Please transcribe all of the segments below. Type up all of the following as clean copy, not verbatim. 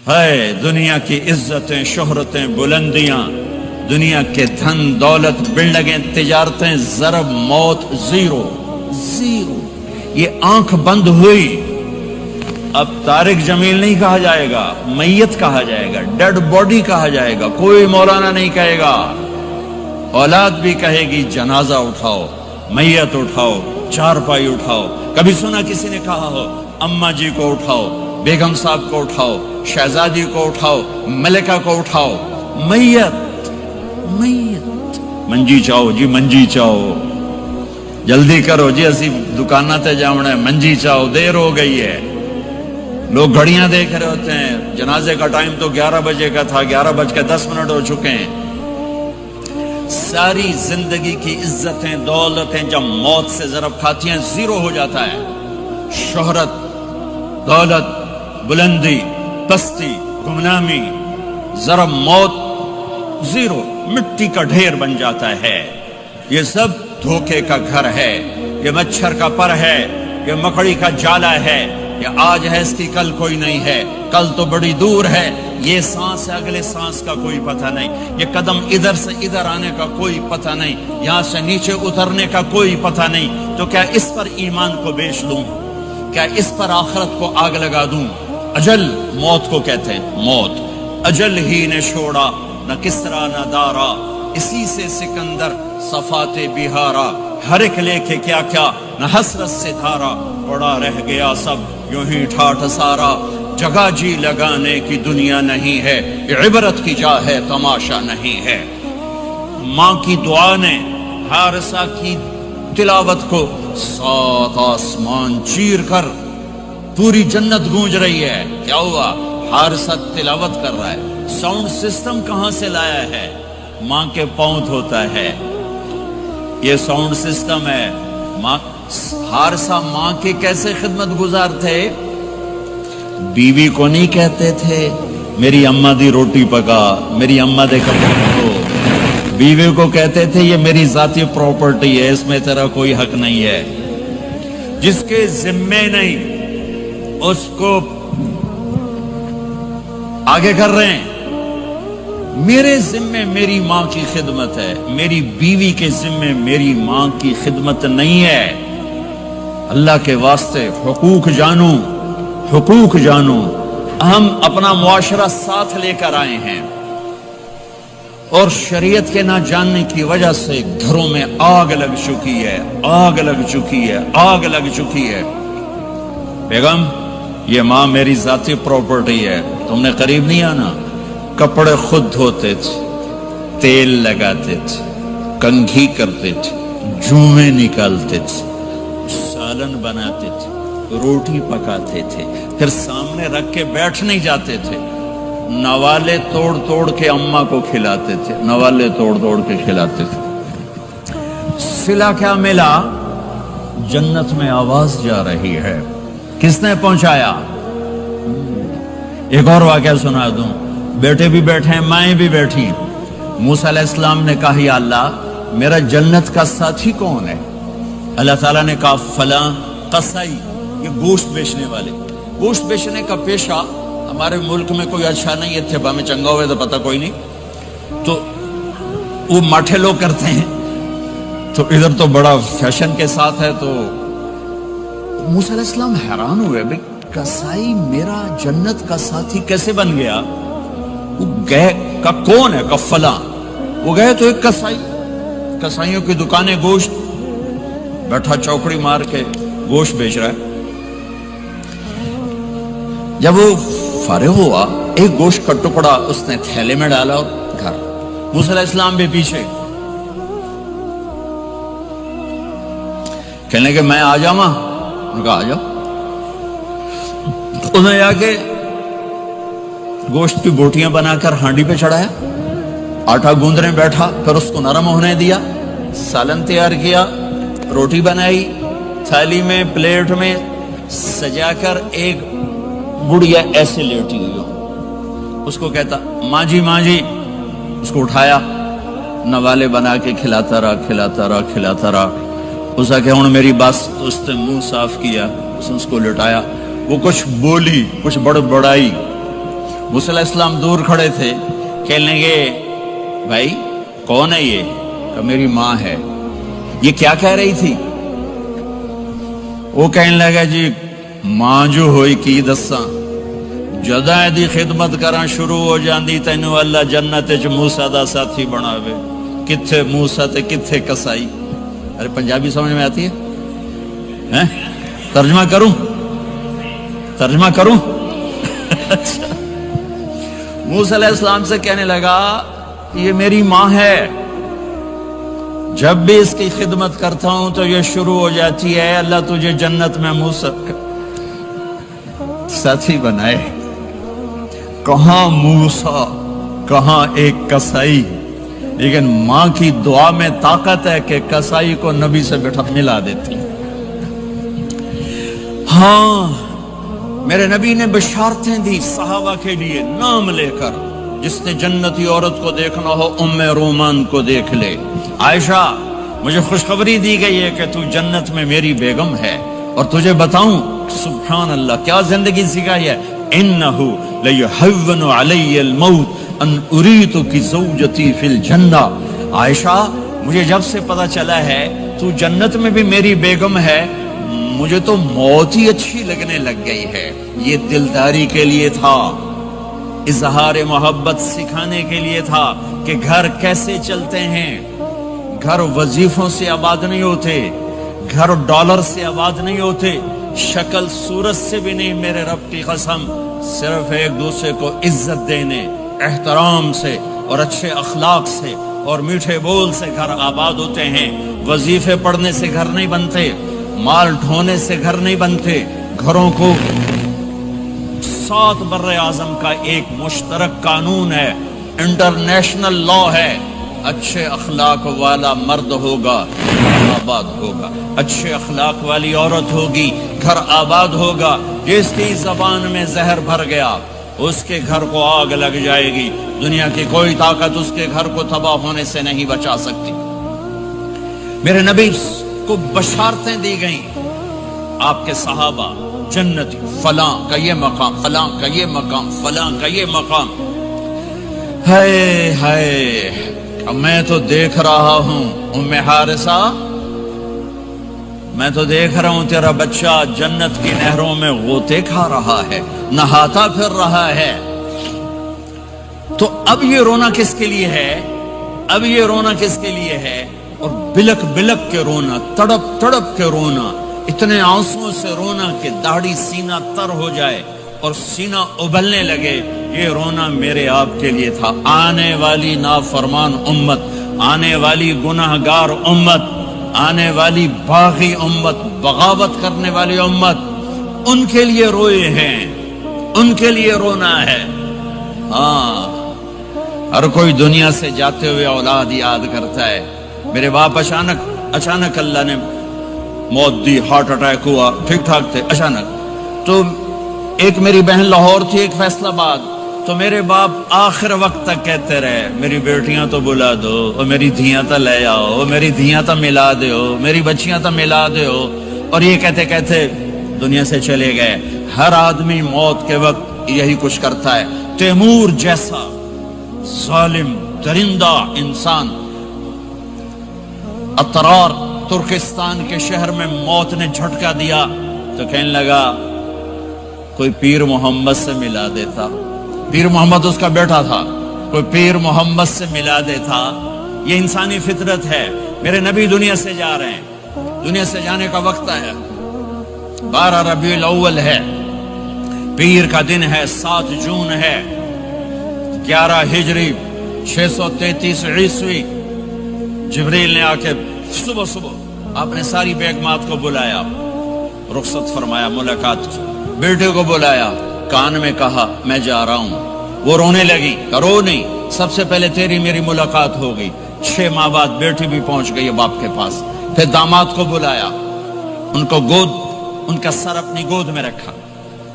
ہے دنیا کی عزتیں، شہرتیں، بلندیاں، دنیا کے دھن دولت، بلڈنگیں، تجارتیں، ضرب موت، زیرو زیرو. یہ آنکھ بند ہوئی، اب طارق جمیل نہیں کہا جائے گا، میت کہا جائے گا، ڈیڈ باڈی کہا جائے گا. کوئی مولانا نہیں کہے گا. اولاد بھی کہے گی جنازہ اٹھاؤ، میت اٹھاؤ، چارپائی اٹھاؤ. کبھی سنا کسی نے کہا ہو اماں جی کو اٹھاؤ، بیگم صاحب کو اٹھاؤ، شہزادی کو اٹھاؤ، ملکہ کو اٹھاؤ؟ میت میت. منجی چاہو جی، منجی چاہو، جلدی کرو جی، اسی دکانہ تے جاؤنا ہے، منجی چاہو، دیر ہو گئی ہے. لوگ گھڑیاں دیکھ رہے ہوتے ہیں، جنازے کا ٹائم تو 11 بجے کا تھا، 11:10 ہو چکے ہیں. ساری زندگی کی عزتیں دولتیں جب موت سے ضرب کھاتی ہیں زیرو ہو جاتا ہے. شہرت، دولت، بلندی، پستی، گمنامی، ضرب موت، زیرو، مٹی کا ڈھیر بن جاتا ہے. یہ سب دھوکے کا گھر ہے، یہ مچھر کا پر ہے، یہ مکڑی کا جالا ہے. یہ آج ہے اس کی کل کوئی نہیں ہے، کل تو بڑی دور ہے. یہ سانس ہے، اگلے سانس کا کوئی پتہ نہیں. یہ قدم ادھر سے ادھر آنے کا کوئی پتہ نہیں، یہاں سے نیچے اترنے کا کوئی پتہ نہیں. تو کیا اس پر ایمان کو بیچ دوں؟ کیا اس پر آخرت کو آگ لگا دوں؟ اجل موت کو کہتے ہیں، موت. اجل ہی نے چھوڑا نہ کسرا نہ دارا، اسی سے سکندر صفات بہارا. ہر ایک لے کے کیا کیا نہ حسرت سے دھارا، پڑا رہ گیا سب یوں ہی ٹھاٹھ سارا. جگہ جی لگانے کی دنیا نہیں ہے، عبرت کی جا ہے تماشا نہیں ہے. ماں کی دعا نے حارثہ کی تلاوت کو 7 آسمان چیر کر پوری جنت گونج رہی ہے. کیا ہوا؟ حارثہ تلاوت کر رہا ہے. ساؤنڈ سسٹم کہاں سے لایا ہے؟ ماں کے پاؤں ہوتا ہے یہ ساؤنڈ سسٹم ہے. حارثہ ماں کے کیسے خدمت گزار تھے؟ بیوی کو نہیں کہتے تھے میری اماں دی روٹی پکا، میری اماں دے کپڑے دھو. بیوی کو کہتے تھے یہ میری ذاتی پراپرٹی ہے، اس میں تیرا کوئی حق نہیں ہے. جس کے ذمے نہیں اس کو آگے کر رہے ہیں. میرے ذمے میری ماں کی خدمت ہے، میری بیوی کے ذمے میری ماں کی خدمت نہیں ہے. اللہ کے واسطے حقوق جانو، حقوق جانو. ہم اپنا معاشرہ ساتھ لے کر آئے ہیں اور شریعت کے نہ جاننے کی وجہ سے گھروں میں آگ لگ چکی ہے، آگ لگ چکی ہے، آگ لگ چکی ہے. بیگم یہ ماں میری ذاتی پراپرٹی ہے، تم نے قریب نہیں آنا. کپڑے خود دھوتے تھے، تیل لگاتے تھے، کنگھی کرتے تھے، جوئیں نکالتے تھے، سالن بناتے تھے، روٹی پکاتے تھے، پھر سامنے رکھ کے بیٹھ نہیں جاتے تھے. نوالے توڑ توڑ کے اماں کو کھلاتے تھے، نوالے توڑ توڑ کے کھلاتے تھے. صلہ کیا ملا؟ جنت میں آواز جا رہی ہے. کس نے پہنچایا؟ ایک اور واقعہ سنا دوں. بیٹے بھی بیٹھے ہیں، مائیں بھی بیٹھی. موسیٰ علیہ السلام نے کہا یا اللہ میرا جنت کا ساتھی کون ہے؟ اللہ تعالیٰ نے کہا فلاں قصائی، یہ گوشت بیچنے والے. گوشت بیچنے کا پیشہ ہمارے ملک میں کوئی اچھا نہیں ہے، تھے میں چنگا ہوئے تو پتہ کوئی نہیں، تو وہ ماٹھے لوگ کرتے ہیں. تو ادھر تو بڑا فیشن کے ساتھ ہے. تو موسیٰ علیہ السلام حیران ہوئے، بھئی قصائی میرا جنت کا ساتھی کیسے بن گیا؟ وہ گئے کا کون ہے؟ کا فلاں. وہ گئے تو ایک قصائی، قصائیوں کی دکانیں، گوشت، بیٹھا چوکڑی مار کے گوشت بیچ رہا ہے. جب وہ فارغ ہوا ایک گوشت کا ٹکڑا اس نے تھیلے میں ڈالا اور گھر. موسیٰ علیہ السلام بھی پیچھے. کہنے کہ میں آ جاؤں؟ انہوں نے کہا آ جاؤ. انہیں آ کے گوشت کی بوٹیاں بنا کر ہانڈی پہ چڑھایا، آٹا گوندنے بیٹھا، پھر اس کو نرم ہونے دیا، سالن تیار کیا، روٹی بنائی، تھالی میں پلیٹ میں سجا کر ایک گڑیا ایسے لیٹی ہوئی ہو. اس کو کہتا ماں جی ماں جی. اس کو اٹھایا، نوالے بنا کے کھلاتا رہا کھلاتا رہا کھلاتا رہا. اس کا کہ ہوں میری بات تو اس نے منہ صاف کیا. اس نے اس کو لٹایا. وہ کچھ بولی، کچھ بڑبڑائی. موسیٰ علیہ السلام دور کھڑے تھے، کہنے لگے بھائی کون ہے یہ؟ کہ میری ماں ہے۔ یہ کیا کہہ رہی تھی؟ وہ کہنے لگا جی ماں جو ہوئی کی دساں، جداں دی خدمت کراں شروع ہو جاندی تینوں اللہ جنت وچ موسیٰ دا ساتھی بناوے، کتھے موسیٰ تے کتھے کسائی۔ ارے پنجابی سمجھ میں آتی ہے؟ ترجمہ کروں؟ ترجمہ کروں؟ اچھا، موسیٰ علیہ السلام سے کہنے لگا یہ میری ماں ہے، جب بھی اس کی خدمت کرتا ہوں تو یہ شروع ہو جاتی ہے اللہ تجھے جنت میں موسیٰ ساتھی بنائے۔ کہاں موسیٰ، کہاں ایک کسائی، لیکن ماں کی دعا میں طاقت ہے کہ کسائی کو نبی سے بٹھا ملا دیتی۔ ہاں میرے نبی نے بشارتیں دی صحابہ کے لیے نام لے کر، جس نے جنتی عورت کو دیکھنا ہو ام رومان کو دیکھ لے۔ عائشہ مجھے خوشخبری دی گئی ہے کہ تو جنت میں میری بیگم ہے، اور تجھے بتاؤں سبحان اللہ کیا زندگی سکھائی ہے، انہو لیحون علی الموت ان اریتک زوجتی فی الجنہ۔ عائشہ مجھے جب سے پتا چلا ہے تو جنت میں بھی میری بیگم ہے، مجھے تو موت ہی اچھی لگنے لگ گئی ہے۔ یہ دلداری کے لیے تھا، اظہار محبت سکھانے کے لیے تھا کہ گھر کیسے چلتے ہیں۔ گھر وظیفوں سے آباد نہیں ہوتے، گھر ڈالر سے آباد نہیں ہوتے، شکل صورت سے بھی نہیں، میرے رب کی قسم، صرف ایک دوسرے کو عزت دینے، احترام سے اور اچھے اخلاق سے اور میٹھے بول سے گھر آباد ہوتے ہیں۔ وظیفے پڑھنے سے گھر نہیں بنتے، مال ڈھونے سے گھر نہیں بنتے۔ گھروں کو 7 بر اعظم کا ایک مشترک قانون ہے، انٹرنیشنل لا ہے، اچھے اخلاق والا مرد ہوگا گھر آباد ہوگا، اچھے اخلاق والی عورت ہوگی گھر آباد ہوگا۔ جس کی زبان میں زہر بھر گیا اس کے گھر کو آگ لگ جائے گی، دنیا کی کوئی طاقت اس کے گھر کو تباہ ہونے سے نہیں بچا سکتی۔ میرے نبی کو بشارتیں دی گئیں، آپ کے صحابہ جنتی، فلاں کا یہ مقام، فلاں کا یہ مقام، فلاں کا یہ مقام۔ ہائے ہائے، میں تو دیکھ رہا ہوں ام حارثہ، میں تو دیکھ رہا ہوں تیرا بچہ جنت کی نہروں میں غوطے کھا رہا ہے، نہاتا پھر رہا ہے۔ تو اب یہ رونا کس کے لیے ہے؟ اب یہ رونا کس کے لیے ہے؟ اور بلک بلک کے رونا، تڑپ تڑپ کے رونا، اتنے آنسوں سے رونا کہ داڑھی سینہ تر ہو جائے اور سینہ ابلنے لگے، یہ رونا میرے آپ کے لیے تھا۔ آنے والی نافرمان امت، آنے والی گناہگار امت، آنے والی باغی امت، بغاوت کرنے والی امت، ان کے لیے روئے ہیں، ان کے لیے رونا ہے۔ ہاں، ہر کوئی دنیا سے جاتے ہوئے اولاد یاد کرتا ہے۔ میرے باپ اچانک اللہ نے موت دی، ہارٹ اٹیک ہوا، ٹھیک ٹھاک تھے، اچانک۔ تو ایک میری بہن لاہور تھی، ایک فیصل آباد، تو میرے باپ آخر وقت تک کہتے رہے میری بیٹیاں تو بلا دو، اور میری دھیاں تو لے آؤ، اور میری دھیاں تو ملا دیو، میری بچیاں تو ملا دیو، اور یہ کہتے کہتے دنیا سے چلے گئے۔ ہر آدمی موت کے وقت یہی کچھ کرتا ہے۔ تیمور جیسا ظالم درندہ انسان اطرار ترکستان کے شہر میں موت نے جھٹکا دیا تو کہنے لگا کوئی پیر محمد سے ملا دیتا، پیر محمد اس کا بیٹا تھا، کوئی پیر محمد سے ملا دیتا۔ یہ انسانی فطرت ہے۔ میرے نبی دنیا سے جا رہے ہیں، دنیا سے جانے کا وقت ہے، 12 ربیع الاول ہے، پیر کا دن ہے، 7 جون ہے، 11 ہجری 633 عیسوی۔ جبریل نے آ کے صبح صبح آپ نے ساری بیگمات کو بلایا، رخصت فرمایا، ملاقات کی، بیٹے کو بلایا، کان میں کہا میں جا رہا ہوں۔ وہ رونے لگی، رو نہیں، سب سے پہلے تیری میری ملاقات ہو گئی۔ 6 ماہ بعد بیٹی بھی پہنچ گئی باپ کے پاس۔ پھر داماد کو بلایا، ان کو ان کا سر اپنی گود میں رکھا،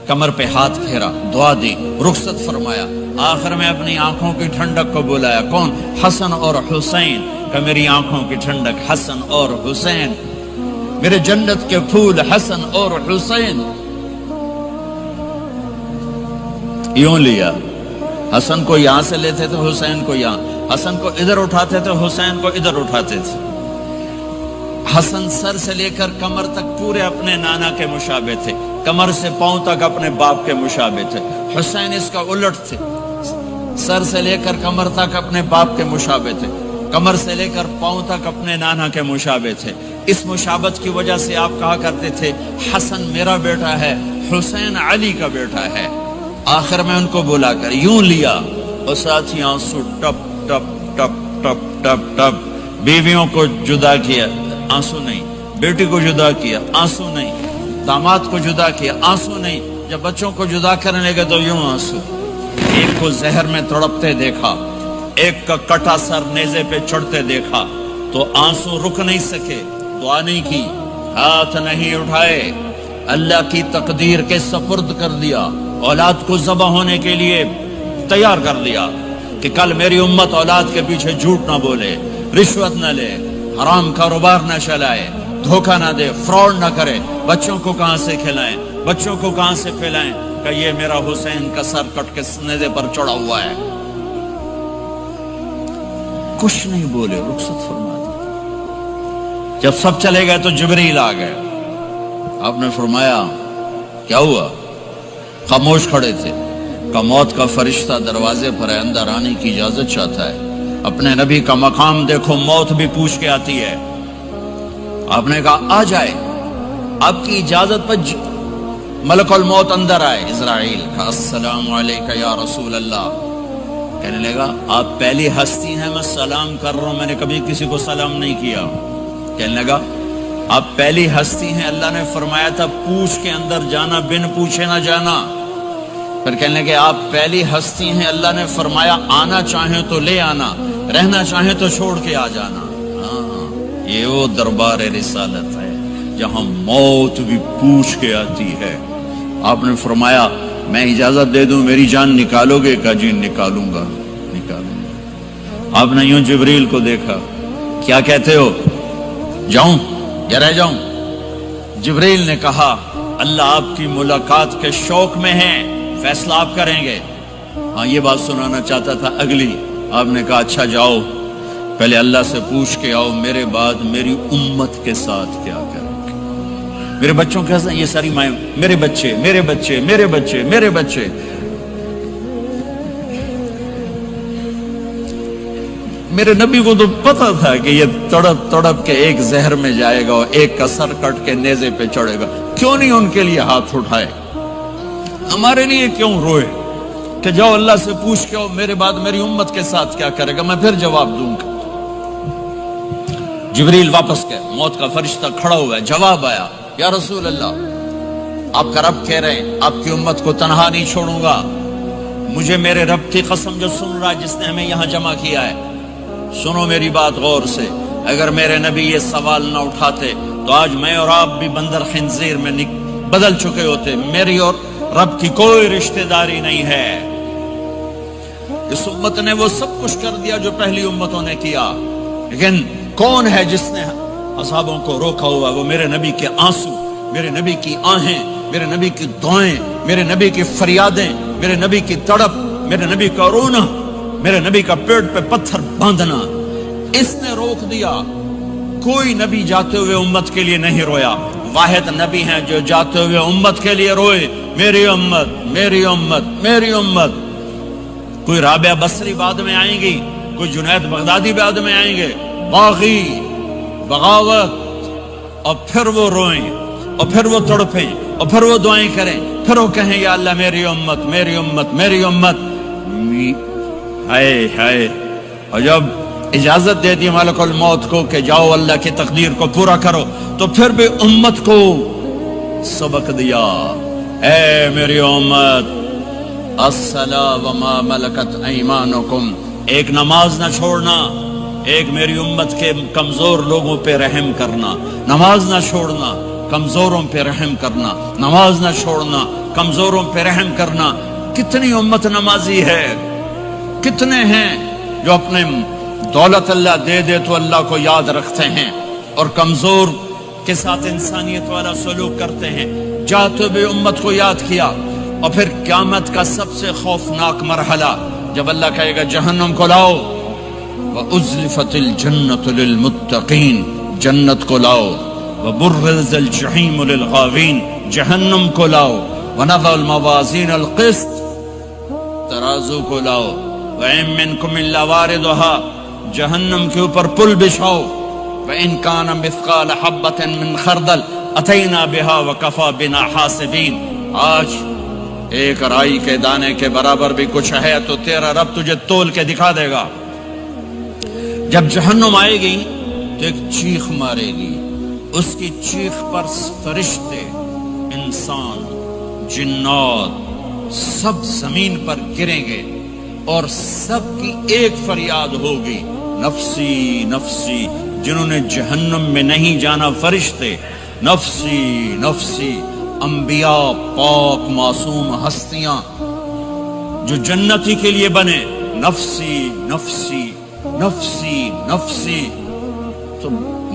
کمر پہ ہاتھ پھیرا، دعا دی، رخصت فرمایا۔ آخر میں اپنی آنکھوں کی ٹھنڈک کو بلایا، کون؟ حسن اور حسین، کہ میری آنکھوں کی ٹھنڈک حسن اور حسین، میرے جنت کے پھول حسن اور حسین۔ یوں لیا حسن کو یہاں سے لیتے تھے، حسین کو یہاں، حسن کو ادھر اٹھاتے تھے، حسین کو ادھر اٹھاتے تھے۔ حسن سر سے لے کر کمر تک پورے اپنے نانا کے مشابہ تھے، کمر سے پاؤں تک اپنے باپ کے مشابہ تھے۔ حسین اس کا الٹ تھے، سر سے لے کر کمر تک اپنے باپ کے مشابہ تھے، کمر سے لے کر پاؤں تک اپنے نانا کے مشابہ تھے۔ اس مشابہت کی وجہ سے آپ کہا کرتے تھے حسن میرا بیٹا ہے، حسین علی کا بیٹا ہے۔ آخر میں ان کو بلا کر یوں لیا اور ساتھ ہی آنسو ٹپ ٹپ ٹپ ٹپ ٹپ ٹپ۔ بیویوں کو جدا کیا، آنسو نہیں، بیٹی کو جدا کیا، آنسو نہیں، داماد کو جدا کیا، آنسو نہیں، جب بچوں کو جدا کرنے لگے تو یوں آنسو۔ ایک کو زہر میں تڑپتے دیکھا، ایک کا کٹا سر نیزے پہ چڑھتے دیکھا تو آنسو رک نہیں سکے، دعا نہیں کی، ہاتھ نہیں اٹھائے، اللہ کی تقدیر کے سپرد کر دیا، اولاد کو ذبح ہونے کے لیے تیار کر دیا کہ کل میری امت اولاد کے پیچھے جھوٹ نہ بولے، رشوت نہ لے، حرام کاروبار نہ چلائے، دھوکہ نہ دے، فراڈ نہ کرے، بچوں کو کہاں سے کھلائیں، بچوں کو کہاں سے پھیلائیں کہ یہ میرا حسین کا سر کٹ کے نیزے پر چڑھا ہوا ہے۔ کچھ نہیں بولے، رخصت فرما دی۔ جب سب چلے گئے تو جبریل آ گئے، آپ نے فرمایا کیا ہوا؟ خاموش کھڑے تھے، کہ موت کا فرشتہ دروازے پر ہے، اندر آنے کی اجازت چاہتا ہے۔ اپنے نبی کا مقام دیکھو، موت بھی پوچھ کے آتی ہے۔ آپ نے کہا آ جائے، آپ کی اجازت پر ملک الموت اندر آئے۔ اسرائیل کا السلام علیکہ یا رسول اللہ، کہنے لگا آپ پہلی ہستی ہیں، میں سلام کر رہا ہوں، میں نے کبھی کسی کو سلام نہیں کیا۔ کہنے لگا آپ پہلی ہستی ہیں، اللہ نے فرمایا تھا پوچھ کے اندر جانا، بن پوچھے نہ جانا۔ پھر کہنے لگے آپ پہلی ہستی ہیں، اللہ نے فرمایا آنا چاہیں تو لے آنا، رہنا چاہیں تو چھوڑ کے آ جانا۔ ہاں، یہ وہ دربار رسالت ہے جہاں موت بھی پوچھ کے آتی ہے۔ آپ نے فرمایا میں اجازت دے دوں میری جان نکالو گے؟ کہا جی نکالوں گا، نکالوں گا۔ آپ نے یوں جبریل کو دیکھا، کیا کہتے ہو؟ جاؤں یا رہ جاؤں؟ جبریل نے کہا اللہ آپ کی ملاقات کے شوق میں ہے، فیصلہ آپ کریں گے۔ ہاں یہ بات سنانا چاہتا تھا اگلی۔ آپ نے کہا اچھا جاؤ، پہلے اللہ سے پوچھ کے آؤ میرے بعد میری امت کے ساتھ کیا کریں گے، میرے بچوں کے ساتھ۔ یہ ساری مائیں میرے بچے میرے بچے میرے بچے میرے بچے۔ میرے نبی کو تو پتا تھا کہ یہ تڑپ تڑپ کے ایک زہر میں جائے گا اور ایک کا سر کٹ کے نیزے پہ چڑھے گا، کیوں نہیں ان کے لیے ہاتھ اٹھائے؟ ہمارے لیے کیوں روئے کہ جاؤ اللہ سے پوچھ کے آؤ میرے بعد میری امت کے ساتھ کیا کرے گا، میں پھر جواب دوں گا۔ جبریل واپس گئے، موت کا فرشتہ کھڑا ہوا ہے، جواب آیا یا رسول اللہ آپ کا رب کہہ رہے ہیں آپ کی امت کو تنہا نہیں چھوڑوں گا، مجھے میرے رب کی قسم جو سن رہا جس نے ہمیں یہاں جمع کیا ہے، سنو میری بات غور سے، اگر میرے نبی یہ سوال نہ اٹھاتے تو آج میں اور آپ بھی بندر خنزیر میں بدل چکے ہوتے۔ میری اور رب کی کوئی رشتہ داری نہیں ہے۔ اس امت نے وہ سب کچھ کر دیا جو پہلی امتوں نے کیا، لیکن کون ہے جس نے اصحابوں کو روکا ہوا؟ وہ میرے نبی کے آنسو، میرے نبی کی آہیں، میرے نبی کی دعائیں، میرے نبی کی فریادیں، میرے نبی کی تڑپ، میرے نبی کا رونا، میرے نبی کا پیٹ پہ پتھر باندھنا، اس نے روک دیا۔ کوئی نبی جاتے ہوئے امت کے لیے نہیں رویا، واحد نبی ہیں جو جاتے ہوئے امت کے لیے روئے، میری امت میری امت میری امت۔ کوئی رابعہ بصری بعد میں آئیں گی، کوئی جنید بغدادی بعد میں آئیں گے، باغی بغاوت، اور پھر وہ روئیں اور پھر وہ تڑپیں اور پھر وہ دعائیں کریں، پھر وہ کہیں یا اللہ میری امت میری امت میری امت۔ ہائے ہائے، اور جب اجازت دے دی ملک الموت کو کہ جاؤ اللہ کی تقدیر کو پورا کرو، تو پھر بھی امت کو سبق دیا، اے میری امت الصلاۃ وما ملکت ایمانکم، ایک نماز نہ چھوڑنا، ایک میری امت کے کمزور لوگوں پہ رحم کرنا، نماز نہ چھوڑنا، کمزوروں پہ رحم کرنا، نماز نہ چھوڑنا، کمزوروں پہ رحم کرنا۔ کتنی امت نمازی ہے، کتنے ہیں جو اپنے دولت اللہ دے دے تو اللہ کو یاد رکھتے ہیں اور کمزور کے ساتھ انسانیت والا سلوک کرتے ہیں۔ جاتے بھی امت کو یاد کیا، اور پھر قیامت کا سب سے خوفناک مرحلہ جب اللہ کہے گا جہنم کو لاؤ، وَأُزْلِفَتِ الْجَنَّةُ لِلْمُتَّقِينَ، جنت کو لاؤ، وَبُرِّزَ الْجَحِيمُ لِلْغَاوِينَ، جہنم کو لاؤ، وَنَضَعُ الْمَوَازِينَ الْقِسْطَ، ترازو کو لاؤ، وَإِن مِّنكُمْ إِلَّا وَارِدُهَا، جہنم کے اوپر پل بچھاؤ، وَإِن كَانَ مِثْقَالَ حَبَّةٍ مِّن خَرْدَلٍ أَتَيْنَا بِهَا وَكَفَىٰ بِنَا حَاسِبِينَ، آج ایک رائی کے دانے کے برابر بھی کچھ ہے تو تیرا رب تجھے تول کے دکھا دے گا۔ جب جہنم آئے گی تو ایک چیخ مارے گی، اس کی چیخ پر فرشتے، انسان، جنات سب زمین پر گریں گے اور سب کی ایک فریاد ہوگی، نفسی نفسی۔ جنہوں نے جہنم میں نہیں جانا فرشتے، نفسی نفسی۔ انبیاء، پاک معصوم ہستیاں جو جنتی کے لیے بنے، نفسی نفسی نفسی نفسی۔ تو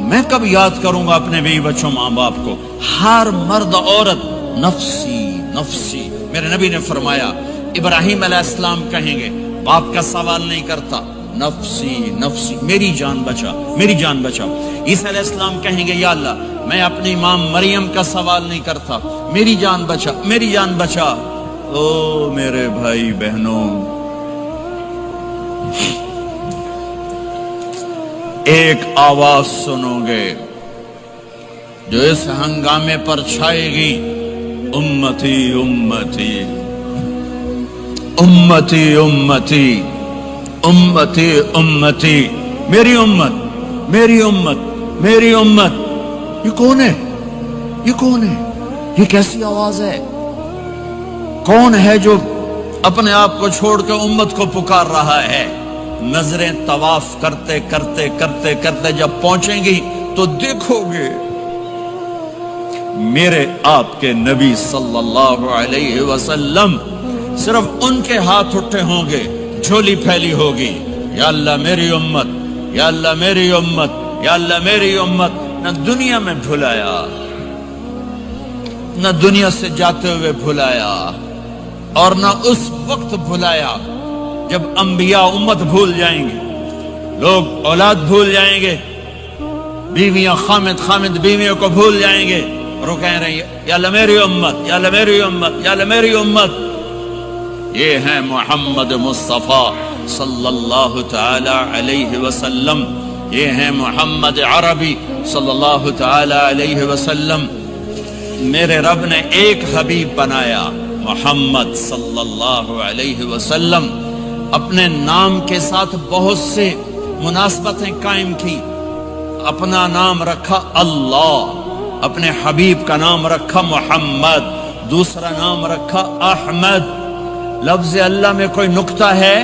میں کب یاد کروں گا اپنے بیوی بچوں ماں باپ کو؟ ہر مرد عورت نفسی نفسی۔ میرے نبی نے فرمایا ابراہیم علیہ السلام کہیں گے، باپ کا سوال نہیں کرتا، نفسی نفسی، میری جان بچا میری جان بچا۔ عیسیٰ علیہ السلام کہیں گے یا اللہ میں اپنی ماں مریم کا سوال نہیں کرتا، میری جان بچا میری جان بچا۔ او میرے بھائی بہنوں، ایک آواز سنو گے جو اس ہنگامے پر چھائے گی، امتی امتی امتی امتی امتی امتی، میری امت میری امت میری امت۔ یہ کون ہے؟ یہ کون ہے؟ یہ کیسی آواز ہے؟ کون ہے جو اپنے آپ کو چھوڑ کے امت کو پکار رہا ہے؟ نظریں طواف کرتے کرتے کرتے کرتے جب پہنچیں گی تو دیکھو گے میرے آپ کے نبی صلی اللہ علیہ وسلم، صرف ان کے ہاتھ اٹھے ہوں گے، جھولی پھیلی ہوگی، یا اللہ میری امت، یا اللہ میری امت، یا اللہ میری امت۔ نہ دنیا میں بھلایا، نہ دنیا سے جاتے ہوئے بھلایا، اور نہ اس وقت بھلایا جب انبیاء امت بھول جائیں گے، لوگ اولاد بھول جائیں گے، بیویاں خامد بیویوں کو بھول جائیں گے، اور وہ کہہ رہے ہیں یا اللہ میری امت، یا اللہ میری امت، یا اللہ میری امت۔ یہ ہیں محمد مصطفیٰ صلی اللہ تعالی علیہ وسلم، یہ ہیں محمد عربی صلی اللہ تعالی علیہ وسلم۔ میرے رب نے ایک حبیب بنایا، محمد صلی اللہ علیہ وسلم۔ اپنے نام کے ساتھ بہت سے مناسبتیں قائم کی، اپنا نام رکھا اللہ، اپنے حبیب کا نام رکھا محمد، دوسرا نام رکھا احمد۔ لفظ اللہ میں کوئی نکتہ ہے؟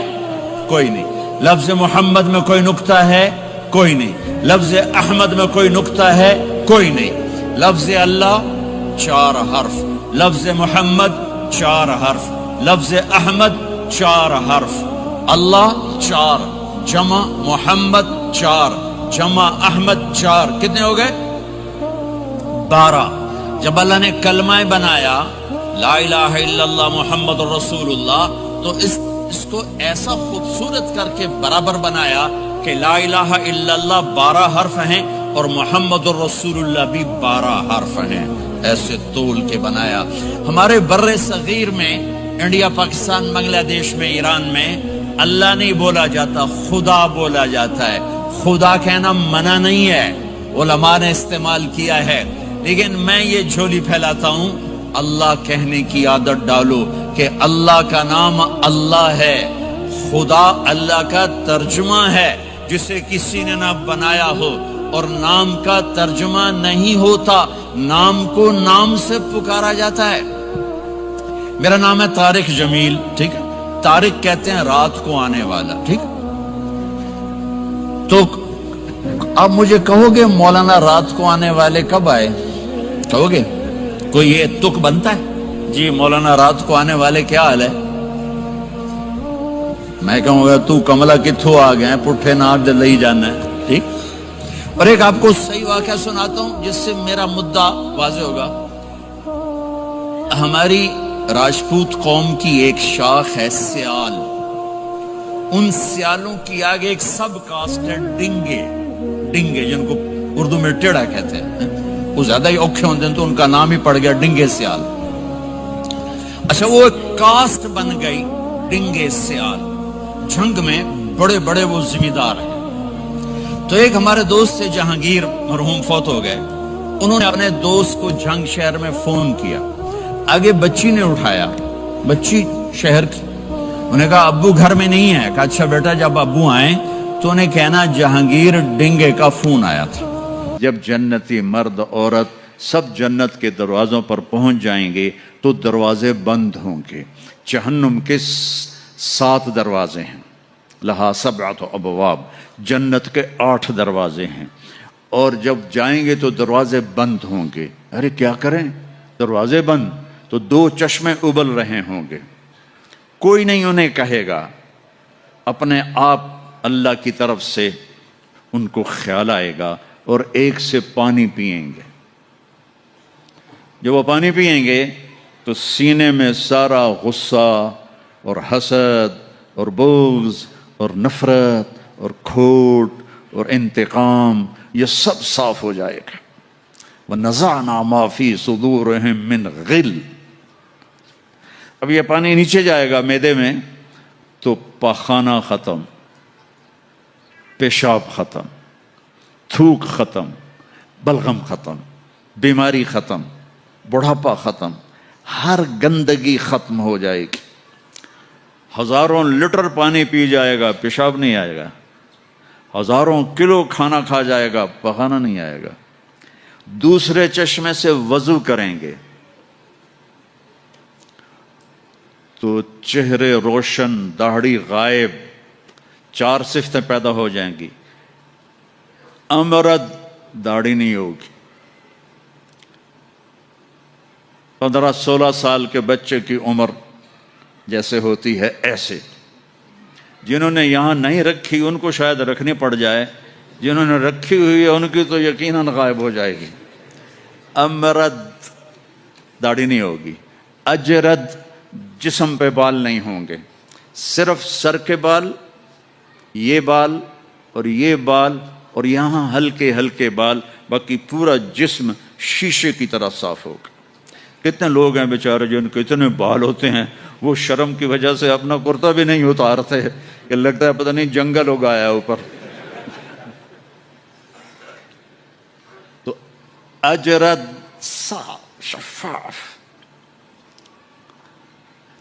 کوئی نہیں۔ لفظ محمد میں کوئی نکتہ ہے؟ کوئی نہیں۔ لفظ احمد میں کوئی نکتہ ہے؟ کوئی نہیں۔ لفظ اللہ 4 حرف، لفظ محمد 4 حرف، لفظ احمد 4 حرف۔ اللہ 4 جمع محمد 4 جمع احمد 4، کتنے ہو گئے؟ 12۔ جب اللہ نے کلمہ بنایا لا الہ الا اللہ محمد رسول اللہ، تو اس کو ایسا خوبصورت کر کے برابر بنایا کہ لا الہ الا اللہ 12 حرف ہیں اور محمد رسول اللہ بھی 12 حرف ہیں، ایسے تول کے بنایا۔ ہمارے بر صغیر میں، انڈیا، پاکستان، بنگلہ دیش میں، ایران میں اللہ نہیں بولا جاتا، خدا بولا جاتا ہے۔ خدا کہنا منع نہیں ہے، علماء نے استعمال کیا ہے، لیکن میں یہ جھولی پھیلاتا ہوں، اللہ کہنے کی عادت ڈالو کہ اللہ کا نام اللہ ہے، خدا اللہ کا ترجمہ ہے جسے کسی نے نہ بنایا ہو، اور نام کا ترجمہ نہیں ہوتا، نام کو نام سے پکارا جاتا ہے۔ میرا نام ہے طارق جمیل، ٹھیک ہے؟ طارق کہتے ہیں رات کو آنے والا، ٹھیک؟ تو اب مجھے کہو گے مولانا رات کو آنے والے کب آئے؟ کہو گے کوئی یہ تک بنتا ہے جی مولانا رات کو آنے والے کیا حال ہے؟ میں کہوں گا تو کملا کتھوں آ گئے پٹھے ناک دے لئی جانا ہے، ٹھیک؟ اور ایک آپ کو صحیح واقعہ سناتا ہوں جس سے میرا مدعا واضح ہوگا۔ ہماری راجپوت قوم کی ایک شاخ ہے سیال، ان سیالوں کی آگے ایک سب کاسٹ ہے ڈنگے جن کو اردو میں ٹیڑا کہتے ہیں، وہ زیادہ ہی اوکھے ہوتے ہیں تو ان کا نام ہی پڑ گیا ڈنگے سیال۔ اچھا وہ ایک کاسٹ بن گئی ڈنگے سیال، جنگ میں بڑے بڑے وہ ذمہ دار ہیں۔ تو ایک ہمارے دوست تھے جہانگیر، مرحوم فوت ہو گئے، انہوں نے اپنے دوست کو جھنگ شہر میں فون کیا، آگے بچی نے اٹھایا، بچی شہر کی، انہوں نے کہا ابو گھر میں نہیں ہے، کہا اچھا بیٹا جب ابو آئیں تو انہیں کہنا جہانگیر ڈنگے کا فون آیا تھا۔ جب جنتی مرد عورت سب جنت کے دروازوں پر پہنچ جائیں گے تو دروازے بند ہوں گے۔ جہنم کے 7 دروازے ہیں، لہا 7 ابواب، جنت کے 8 دروازے ہیں، اور جب جائیں گے تو دروازے بند ہوں گے۔ ارے کیا کریں، دروازے بند تو 2 چشمے ابل رہے ہوں گے، کوئی نہیں انہیں کہے گا، اپنے آپ اللہ کی طرف سے ان کو خیال آئے گا اور ایک سے پانی پئیں گے۔ جب وہ پانی پئیں گے تو سینے میں سارا غصہ اور حسد اور بغض اور نفرت اور کھوٹ اور انتقام یہ سب صاف ہو جائے گا۔ وَنَزَعْنَا مَا فِي صُدُورِهِم مِّن غِلٍّ۔ اب یہ پانی نیچے جائے گا معدے میں تو پاخانہ ختم، پیشاب ختم، تھوک ختم، بلغم ختم، بیماری ختم، بڑھاپا ختم، ہر گندگی ختم ہو جائے گی۔ ہزاروں لیٹر پانی پی جائے گا، پیشاب نہیں آئے گا، ہزاروں کلو کھانا کھا جائے گا، پخانا نہیں آئے گا۔ دوسرے چشمے سے وضو کریں گے تو چہرے روشن، داڑھی غائب، 4 صفتیں پیدا ہو جائیں گی۔ امرد، داڑھی نہیں ہوگی۔ 15-16 سال کے بچے کی عمر جیسے ہوتی ہے ایسے، جنہوں نے یہاں نہیں رکھی ان کو شاید رکھنی پڑ جائے، جنہوں نے رکھی ہوئی ہے ان کی تو یقیناً غائب ہو جائے گی۔ امرد، داڑھی نہیں ہوگی۔ اجرد، جسم پہ بال نہیں ہوں گے، صرف سر کے بال، یہ بال اور یہ بال اور یہاں ہلکے ہلکے بال، باقی پورا جسم شیشے کی طرح صاف ہوگا۔ کتنے لوگ ہیں بیچارے جن کے اتنے بال ہوتے ہیں وہ شرم کی وجہ سے اپنا کرتا بھی نہیں اتارتے کہ لگتا ہے پتہ نہیں جنگل اگایا اوپر۔ تو اجرد، صاف شفاف۔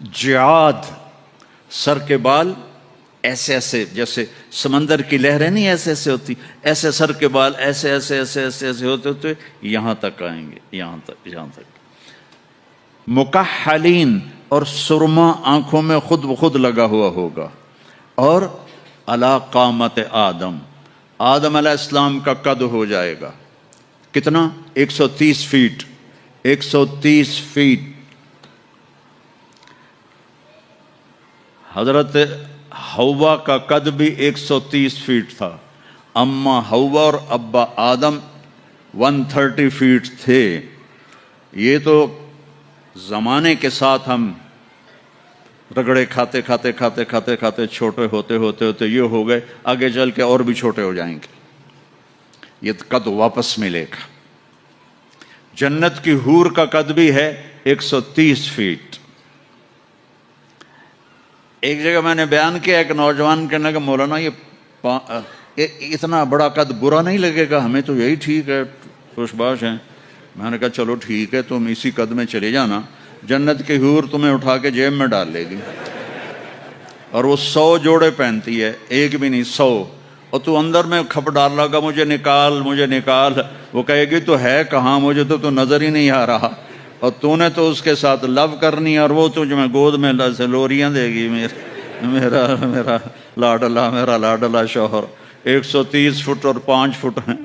جعاد، سر کے بال ایسے ایسے جیسے سمندر کی لہریں نہیں ایسے ایسے ہوتی، ایسے سر کے بال ایسے ایسے ایسے ایسے ایسے ہوتے ہوتے یہاں تک آئیں گے، یہاں تک۔ مکحلین، اور سرما آنکھوں میں خود بخود لگا ہوا ہوگا۔ اور علی قامت آدم، آدم علیہ السلام کا قد ہو جائے گا کتنا؟ 130 فیٹ، 130 فیٹ۔ حضرت حوا کا قد بھی 130 فیٹ تھا، اما حوا اور ابا آدم 130 فیٹ تھے۔ یہ تو زمانے کے ساتھ ہم رگڑے کھاتے کھاتے کھاتے کھاتے کھاتے چھوٹے ہوتے ہوتے ہوتے یہ ہو گئے، آگے چل کے اور بھی چھوٹے ہو جائیں گے، یہ قد واپس ملے گا۔ جنت کی حور کا قد بھی ہے 130 فیٹ۔ ایک جگہ میں نے بیان کیا، ایک نوجوان کہنے لگا مولانا یہ اتنا بڑا قد برا نہیں لگے گا، ہمیں تو یہی ٹھیک ہے، خوش باش ہیں۔ میں نے کہا چلو ٹھیک ہے، تم اسی قد میں چلے جانا، جنت کی حور تمہیں اٹھا کے جیب میں ڈال لے گی، اور وہ 100 جوڑے پہنتی ہے، ایک بھی نہیں 100، اور تو اندر میں کھپ ڈال لگا مجھے نکال مجھے نکال، وہ کہے گی تو ہے کہاں، مجھے تو نظر ہی نہیں آ رہا، اور تو نے تو اس کے ساتھ لو کرنی، اور وہ تجھ میں گود میں لوریاں دے گی، میرا لاڈلا شوہر۔ 130 فٹ اور 5 فٹ ہیں۔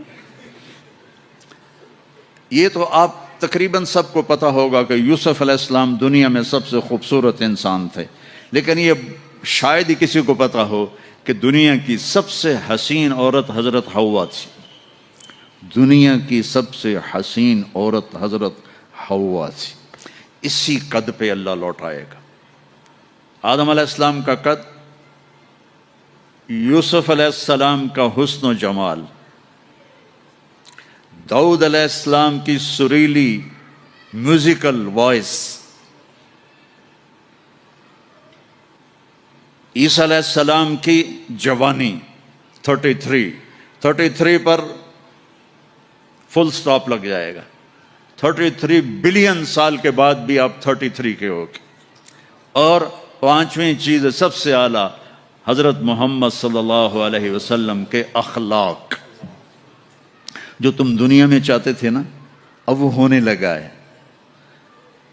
یہ تو آپ تقریباً سب کو پتا ہوگا کہ یوسف علیہ السلام دنیا میں سب سے خوبصورت انسان تھے، لیکن یہ شاید ہی کسی کو پتا ہو کہ دنیا کی سب سے حسین عورت حضرت حوا تھی۔ دنیا کی سب سے حسین عورت حضرت حوا تھی۔ اسی قد پہ اللہ لوٹائے گا۔ آدم علیہ السلام کا قد یوسف علیہ السلام کا حسن و جمال، داؤد علیہ السلام کی سریلی میوزیکل وائس، عیسیٰ علیہ السلام کی جوانی 33 پر فل سٹاپ لگ جائے گا. 33 بلین سال کے بعد بھی آپ 33 کے ہو گے. اور پانچویں چیز سب سے اعلیٰ حضرت محمد صلی اللہ علیہ وسلم کے اخلاق، جو تم دنیا میں چاہتے تھے نا اب وہ ہونے لگا ہے.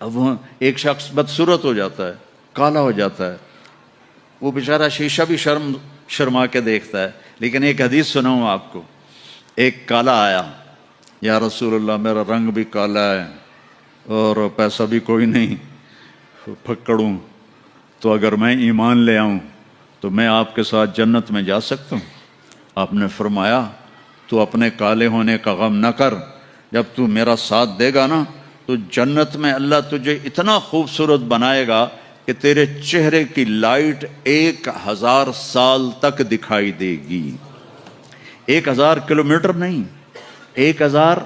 اب وہ ایک شخص بدصورت ہو جاتا ہے، کالا ہو جاتا ہے، وہ بیچارہ شیشہ بھی شرما کے دیکھتا ہے. لیکن ایک حدیث سناؤں آپ کو. ایک کالا آیا، یا رسول اللہ میرا رنگ بھی کالا ہے اور پیسہ بھی کوئی نہیں، پھکڑوں تو اگر میں ایمان لے آؤں تو میں آپ کے ساتھ جنت میں جا سکتا ہوں؟ آپ نے فرمایا تو اپنے کالے ہونے کا غم نہ کر، جب تو میرا ساتھ دے گا نا تو جنت میں اللہ تجھے اتنا خوبصورت بنائے گا کہ تیرے چہرے کی لائٹ 1000 سال تک دکھائی دے گی. 1000 کلومیٹر نہیں، 1000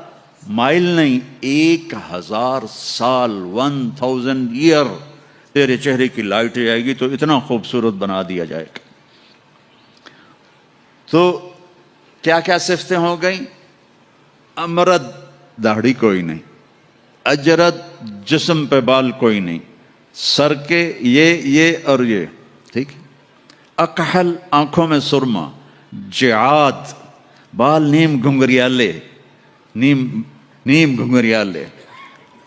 مائل نہیں، 1000 سال 1000 ایئر تیرے چہرے کی لائٹ جائے گی، تو اتنا خوبصورت بنا دیا جائے گا. تو کیا کیا صفتیں ہو گئیں؟ امرد، داڑھی کوئی نہیں، اجرد، جسم پہ بال کوئی نہیں، سر کے یہ اور یہ، ٹھیک. اکحل، آنکھوں میں سرما، جعاد، بال نیم گھنگریالے، نیم گھنگریالے.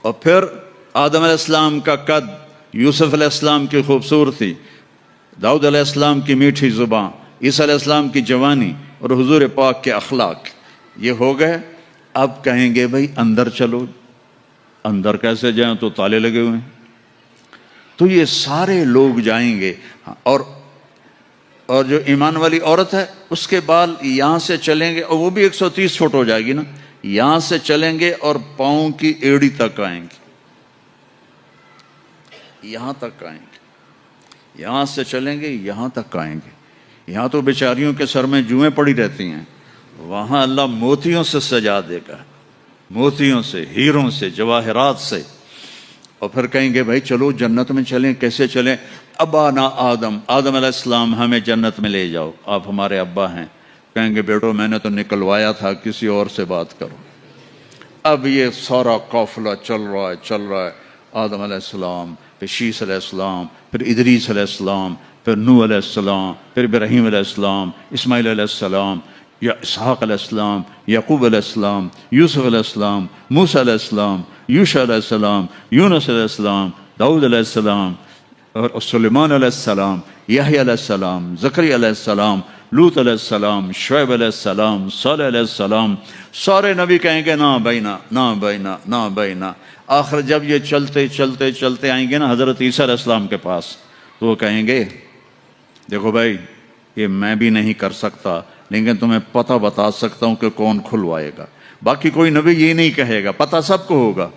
اور پھر آدم علیہ السلام کا قد، یوسف علیہ السلام کی خوبصورتی، داؤد علیہ السلام کی میٹھی زبان، عیسیٰ علیہ السلام کی جوانی اور حضور پاک کے اخلاق، یہ ہو گئے. اب کہیں گے بھائی اندر چلو. اندر کیسے جائیں؟ تو تالے لگے ہوئے ہیں. تو یہ سارے لوگ جائیں گے. اور جو ایمان والی عورت ہے اس کے بال یہاں سے چلیں گے، اور وہ بھی 130 فٹ ہو جائے گی نا، یہاں سے چلیں گے اور پاؤں کی ایڑی تک آئیں گے، یہاں تک آئیں گے. یہاں سے چلیں گے یہاں تک آئیں گے. یہاں تو بیچاریوں کے سر میں جوئیں پڑی رہتی ہیں، وہاں اللہ موتیوں سے سجا دے گا، موتیوں سے، ہیروں سے، جواہرات سے. اور پھر کہیں گے بھائی چلو جنت میں چلیں. کیسے چلیں؟ ابانا آدم علیہ السلام ہمیں جنت میں لے جاؤ، آپ ہمارے ابا ہیں. کہیں گے بیٹو میں نے تو نکلوایا تھا، کسی اور سے بات کرو. اب یہ سارا قافلہ چل رہا ہے. آدم علیہ السلام، پھر شیس علیہ السلام، پھر ادریس علیہ السلام، پھر نوح علیہ السلام، پھر ابراہیم علیہ السلام، اسماعیل علیہ السلام، یا اسحاق علیہ السلام، یعقوب علیہ السلام، یوسف علیہ السلام، موسیٰ علیہ السلام، یوشع علیہ السلام، یونس علیہ السلام، داؤد علیہ السلام، اور سلیمان علیہ السلام، یحییٰ علیہ السلام، زکریا علیہ السلام، لوط علیہ السلام، شعیب علیہ السلام، صالح علیہ السلام. سارے نبی کہیں گے نا بینا، نا بینا، نا بینا. آخر جب یہ چلتے آئیں گے نا حضرت عیسیٰ علیہ السلام کے پاس، تو وہ کہیں گے دیکھو بھائی یہ میں بھی نہیں کر سکتا، لیکن تمہیں پتہ بتا سکتا ہوں کہ کون کھلوائے گا. باقی کوئی نبی یہ نہیں کہے گا، پتہ سب کو ہوگا.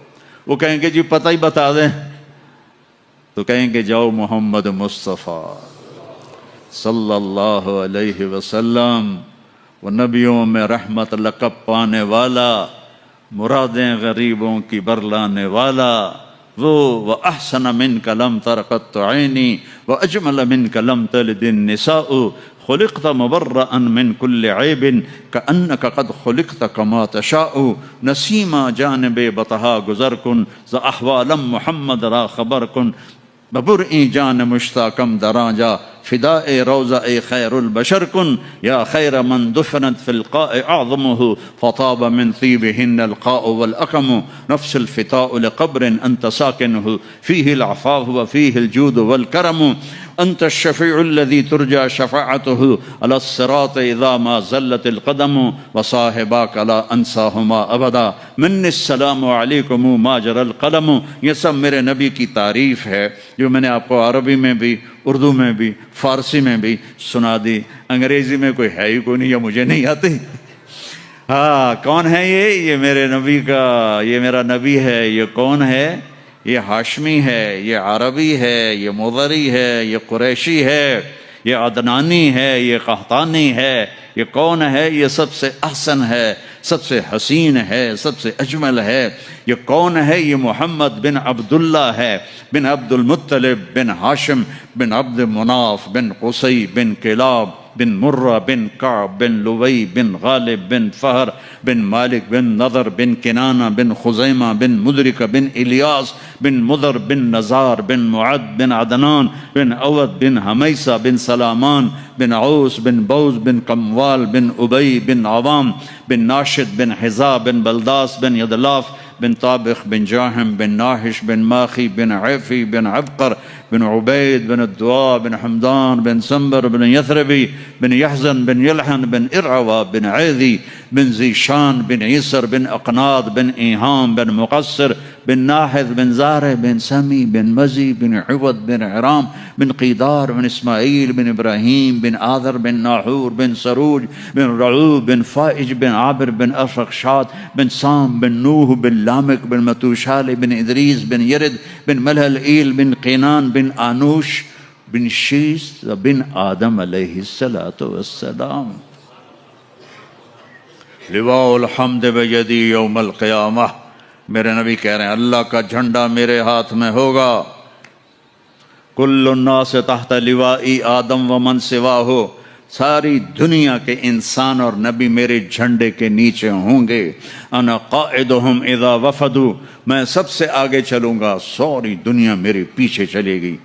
وہ کہیں گے جی پتہ ہی بتا دیں. تو کہیں گے جاؤ محمد مصطفیٰ صلی اللہ علیہ وسلم، وہ نبیوں میں رحمت لقب پانے والا، مرادیں غریبوں کی برلانے والا، وہ وَأَحْسَنَ مِنْكَ لَمْ تَرَ قَطُّ عَيْنِي وَأَجْمَلَ مِنْكَ لَمْ تَلِدِ النِّسَاءُ خُلِقْتَ مُبَرَّأً مِنْ كُلِّ عَيْبٍ كَأَنَّكَ قَدْ خُلِقْتَ كَمَا تَشَاءُ نَسِيمًا جانب بطہا گزر کن ز احوالم محمد را خبر کن ببرئی جان مشتاقم دراجا فداء روضہ خیر البشر کن یا خیر من دفنت فی القاء اعظمہ فطاب من طیبہن القاء والاقم نفس الفتاء لقبر انت ساکنہ فیہ العفاف وفیہ الجود والکرم انت الشفیع الذي ترجى شفاعته على الصراط اذا ما زلت القدم وصاحباك لا انساهما ابدا منی السلام علیکم ما جرى القلم. یہ سب میرے نبی کی تعریف ہے جو میں نے آپ کو عربی میں بھی، اردو میں بھی، فارسی میں بھی سنا دی. انگریزی میں کوئی ہے ہی کوئی نہیں، یا مجھے نہیں آتی. ہاں کون ہے یہ میرے نبی کا، یہ میرا نبی ہے. یہ کون ہے؟ یہ ہاشمی ہے، یہ عربی ہے، یہ مضری ہے، یہ قریشی ہے، یہ عدنانی ہے، یہ قحطانی ہے، یہ کون ہے؟ یہ سب سے احسن ہے، سب سے حسین ہے، سب سے اجمل ہے۔ یہ کون ہے؟ یہ محمد بن عبداللہ ہے، بن عبد المطلب بن ہاشم بن عبد مناف بن قصی بن کلاب بن مرہ بن کعب بن لوی بن غالب بن فہر بن مالک بن نضر بن کنانہ بن خزیمہ بن مدرکہ بن الیاس بن مضر بن نزار بن معد بن عدنان بن عود بن حمیسہ بن سلامان بن عوس بن بوز بن قموال بن ابی بن عوام بن ناشد بن حذا بن بلداس بن یدلاف بن طابخ بن جاہم بن ناحش بن ماخی بن عیفی بن عبقر بن عبید بن الدعاء بن حمدان بن سنبر بن یثربی بن یحزن بن یلحن بن ارعوا بن عیدی بن زیشان بن عیسر بن اقناط بن ایہام بن مقصر بن ناحذ بن زارع بن سمی بن مزی بن عود بن عرام بن قیدار بن اسماعیل بن ابراہیم بن آذر بن ناحور بن سروج بن رعوب بن فائج بن عابر بن افرخشاد بن سام بن نوح بن لامک بن متوشال بن ادریس بن یرد بن ملہل ایل بن قینان بن آنوش بن شیس بن آدم علیہ السلام۔ لواء الحمد بیدی یوم القیامہ، میرے نبی کہہ رہے ہیں اللہ کا جھنڈا میرے ہاتھ میں ہوگا۔ کل الناس تحت لوائی آدم ومن سواہ، ساری دنیا کے انسان اور نبی میرے جھنڈے کے نیچے ہوں گے۔ انا قائدہم اذا وفدوا، میں سب سے آگے چلوں گا، ساری دنیا میرے پیچھے چلے گی،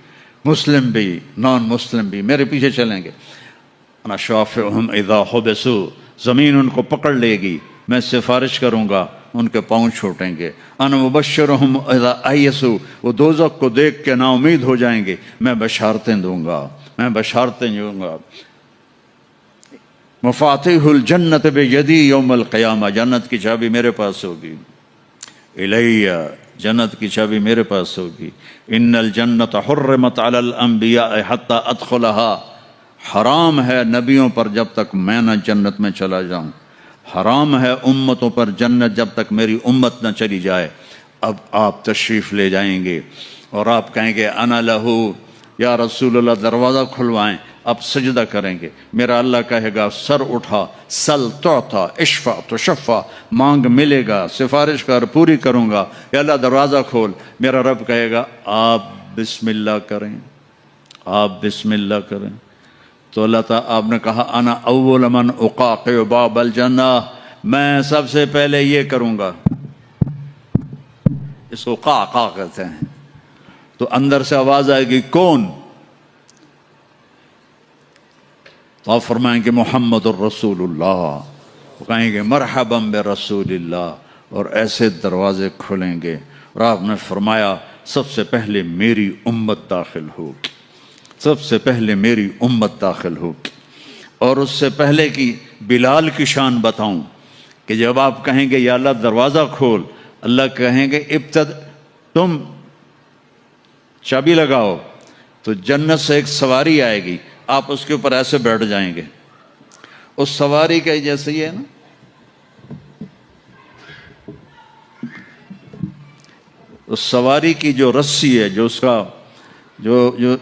مسلم بھی نان مسلم بھی میرے پیچھے چلیں گے۔ انا شافعہم اذا حبسوا، زمین ان کو پکڑ لے گی، میں سفارش کروں گا، ان کے پاؤں چھوٹیں گے۔ انا مبشرہم اذا ایسوا، وہ دوزخ کو دیکھ کے نا امید ہو جائیں گے، میں بشارتیں دوں گا، میں بشارتیں دوں گا۔ مفاتیح الجنت بیدی یوم القیامہ، جنت کی چابی میرے پاس ہوگی۔ الیہ، جنت کی چابی میرے پاس ہوگی۔ ان الجنت حرمت علی الانبیاء حتی ادخلہا، حرام ہے نبیوں پر جب تک میں نہ جنت میں چلا جاؤں، حرام ہے امتوں پر جنت جب تک میری امت نہ چلی جائے۔ اب آپ تشریف لے جائیں گے اور آپ کہیں گے انا لہو، یا رسول اللہ دروازہ کھلوائیں، اب سجدہ کریں گے، میرا اللہ کہے گا سر اٹھا، سل تعطا، اشفع تشفع، مانگ ملے گا، سفارش کر پوری کروں گا، یا اللہ دروازہ کھول۔ میرا رب کہے گا آپ بسم اللہ کریں، آپ بسم اللہ کریں۔ تو اللہ تعالیٰ، آپ نے کہا انا اول من اقاقع باب الجنہ، میں سب سے پہلے یہ کروں گا، اس کو قاقع کہتے ہیں۔ تو اندر سے آواز آئے گی کون؟ تو آپ فرمائیں گے محمد الرسول اللہ، وہ کہیں گے مرحبا برسول اللہ، اور ایسے دروازے کھلیں گے۔ اور آپ نے فرمایا سب سے پہلے میری امت داخل ہوگی، سب سے پہلے میری امت داخل ہوگی۔ اور اس سے پہلے کی بلال کی شان بتاؤں کہ جب آپ کہیں گے یا اللہ دروازہ کھول، اللہ کہیں گے تم چابی لگاؤ، تو جنت سے ایک سواری آئے گی، آپ اس کے اوپر ایسے بیٹھ جائیں گے، اس سواری کا جیسے یہ ہے نا، اس سواری کی جو رسی ہے، جو اس کا جو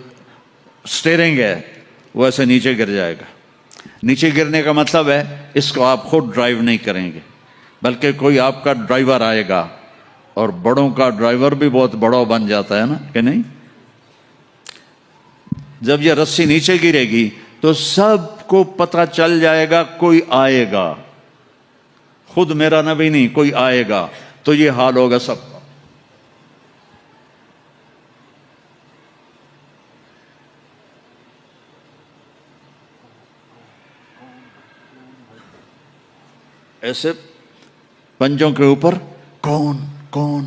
سٹیرنگ ہے، وہ ایسے نیچے گر جائے گا۔ نیچے گرنے کا مطلب ہے اس کو آپ خود ڈرائیو نہیں کریں گے، بلکہ کوئی آپ کا ڈرائیور آئے گا، اور بڑوں کا ڈرائیور بھی بہت بڑا بن جاتا ہے نا کہ نہیں؟ جب یہ رسی نیچے گرے گی تو سب کو پتہ چل جائے گا کوئی آئے گا، خود میرا نبی نہیں، کوئی آئے گا، تو یہ حال ہوگا سب کا۔ ایسے پنجوں کے اوپر کون کون،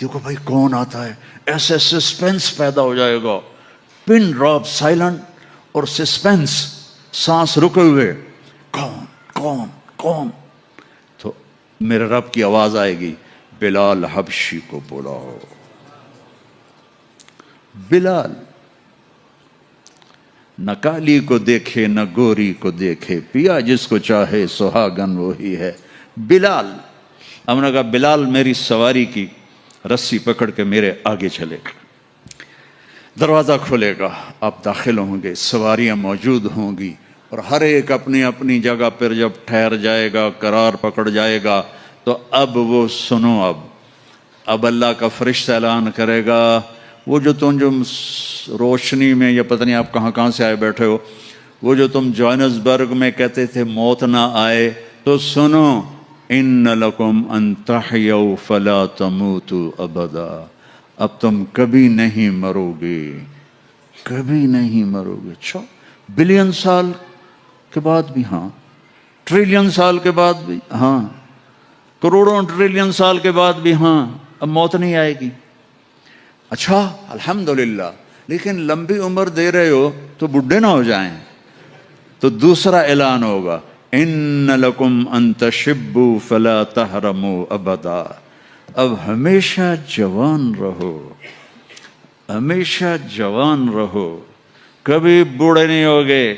دیکھو بھائی کون آتا ہے، ایسے سسپینس پیدا ہو جائے گا، پن ڈراپ سائلنٹ اور سسپینس، سانس رکے ہوئے، کون کون کون۔ تو میرے رب کی آواز آئے گی بلال حبشی کو بلاؤ۔ بلال نہ کالی کو دیکھے نہ گوری کو دیکھے، پیا جس کو چاہے سہاگن وہی ہے۔ بلال، ہم نے کہا بلال میری سواری کی رسی پکڑ کے میرے آگے چلے گا۔ دروازہ کھلے گا، آپ داخل ہوں گے، سواریاں موجود ہوں گی، اور ہر ایک اپنی اپنی جگہ پر جب ٹھہر جائے گا، قرار پکڑ جائے گا، تو اب وہ سنو، اب اللہ کا فرشتہ اعلان کرے گا، وہ جو تم جو روشنی میں، یا پتہ نہیں آپ کہاں کہاں سے آئے بیٹھے ہو، وہ جو تم جوہانسبرگ میں کہتے تھے موت نہ آئے، تو سنو، ان لکم ان تحیوا فلا تموتوا ابدا، اب تم کبھی نہیں مرو گے، کبھی نہیں مرو گے۔ اچھا، بلین سال کے بعد بھی ہاں، ٹریلین سال کے بعد بھی ہاں، کروڑوں ٹریلین سال کے بعد بھی ہاں، اب موت نہیں آئے گی۔ اچھا الحمدللہ، لیکن لمبی عمر دے رہے ہو تو بڈھے نہ ہو جائیں، تو دوسرا اعلان ہوگا، ان لکم ان تشبوا فلا تحرموا ابدا، اب ہمیشہ جوان رہو، ہمیشہ جوان رہو، کبھی بوڑھے نہیں ہوگے۔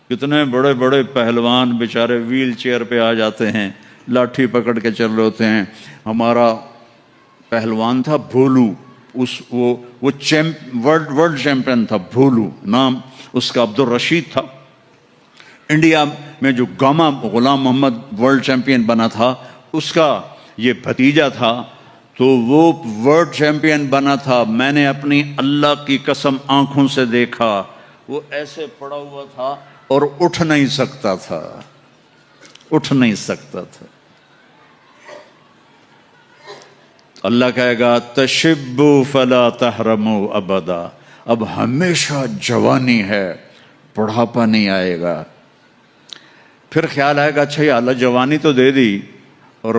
کتنے بڑے بڑے پہلوان بیچارے ویل چیئر پہ آ جاتے ہیں، لاٹھی پکڑ کے چل رہے ہوتے ہیں۔ ہمارا پہلوان تھا بھولو، وہ ورلڈ چیمپئن تھا، بھولو نام اس کا، عبدالرشید تھا۔ انڈیا میں جو گاما غلام محمد ورلڈ چیمپئن بنا تھا، اس کا یہ بھتیجا تھا، تو وہ ورلڈ چیمپئن بنا تھا۔ میں نے اپنی اللہ کی قسم آنکھوں سے دیکھا، وہ ایسے پڑا ہوا تھا اور اٹھ نہیں سکتا تھا، اٹھ نہیں سکتا تھا۔ اللہ کہے گا تشبوا فلا تحرموا ابدا، اب ہمیشہ جوانی ہے، بڑھاپا نہیں آئے گا۔ پھر خیال آئے گا، اچھا یہ اللہ جوانی تو دے دی اور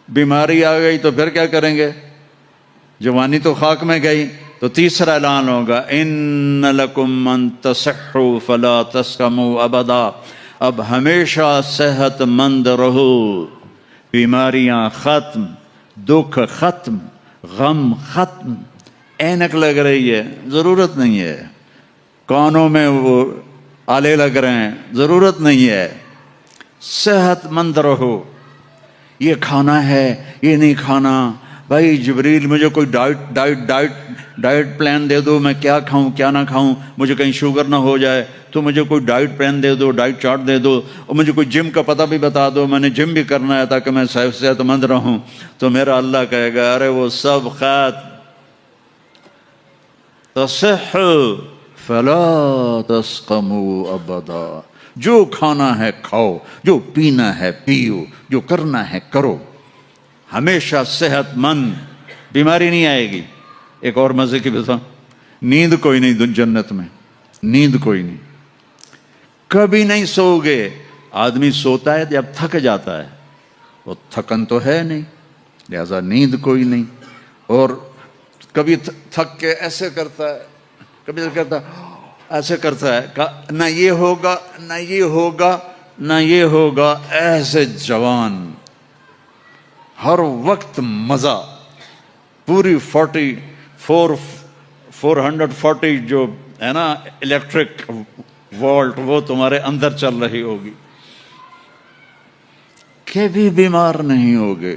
بیماری آ گئی تو پھر کیا کریں گے، جوانی تو خاک میں گئی۔ تو تیسرا اعلان ہوگا، ان لکم ان تصحوا فلا تسقموا ابدا، اب ہمیشہ صحت مند رہو، بیماریاں ختم، دکھ ختم، غم ختم۔ اینک لگ رہی ہے، ضرورت نہیں ہے، کانوں میں وہ آلے لگ رہے ہیں، ضرورت نہیں ہے، صحت مند رہو۔ یہ کھانا ہے، یہ نہیں کھانا، بھائی جبریل مجھے کوئی ڈائٹ پلان دے دو، میں کیا کھاؤں کیا نہ کھاؤں، مجھے کہیں شوگر نہ ہو جائے تو مجھے کوئی ڈائٹ پلان دے دو، ڈائٹ چارٹ دے دو، اور مجھے کوئی جم کا پتہ بھی بتا دو، میں نے جم بھی کرنا ہے تاکہ میں صحت مند رہوں۔ تو میرا اللہ کہے گا، ارے وہ سب خات، تصح فلا تسقموا ابدا، جو کھانا ہے کھاؤ، جو پینا ہے پیو، جو کرنا ہے کرو، ہمیشہ صحت مند، بیماری نہیں آئے گی۔ ایک اور مزے کی بتا، نیند کوئی نہیں جنت میں، نیند کوئی نہیں، کبھی نہیں سو گے۔ آدمی سوتا ہے جب تھک جاتا ہے، وہ تھکن تو ہے نہیں، لہذا نیند کوئی نہیں۔ اور کبھی تھک کے ایسے کرتا ہے، کبھی کرتا ایسے کرتا ہے، نہ یہ ہوگا نہ یہ ہوگا نہ یہ ہوگا، ایسے جوان، ہر وقت مزہ، پوری 440 جو ہے نا الیکٹرک وولٹ، وہ تمہارے اندر چل رہی ہوگی، کبھی بیمار نہیں ہوگے۔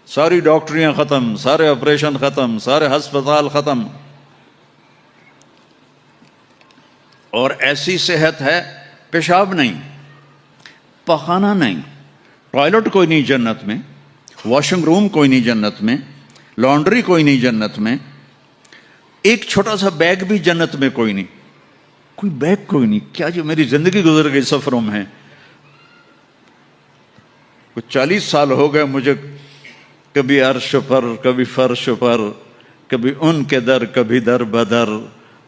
ساری ڈاکٹریاں ختم، سارے آپریشن ختم، سارے ہسپتال ختم، اور ایسی صحت ہے، پیشاب نہیں، پخانہ نہیں، ٹوائلٹ کوئی نہیں جنت میں، واشنگ روم کوئی نہیں جنت میں، لانڈری کوئی نہیں جنت میں، ایک چھوٹا سا بیگ بھی جنت میں کوئی نہیں، کوئی بیگ کوئی نہیں۔ کیا جو میری زندگی گزر گئی سفروں میں، کچھ 40 سال ہو گئے مجھے، کبھی عرش پر کبھی فرش پر، کبھی ان کے در کبھی در بدر،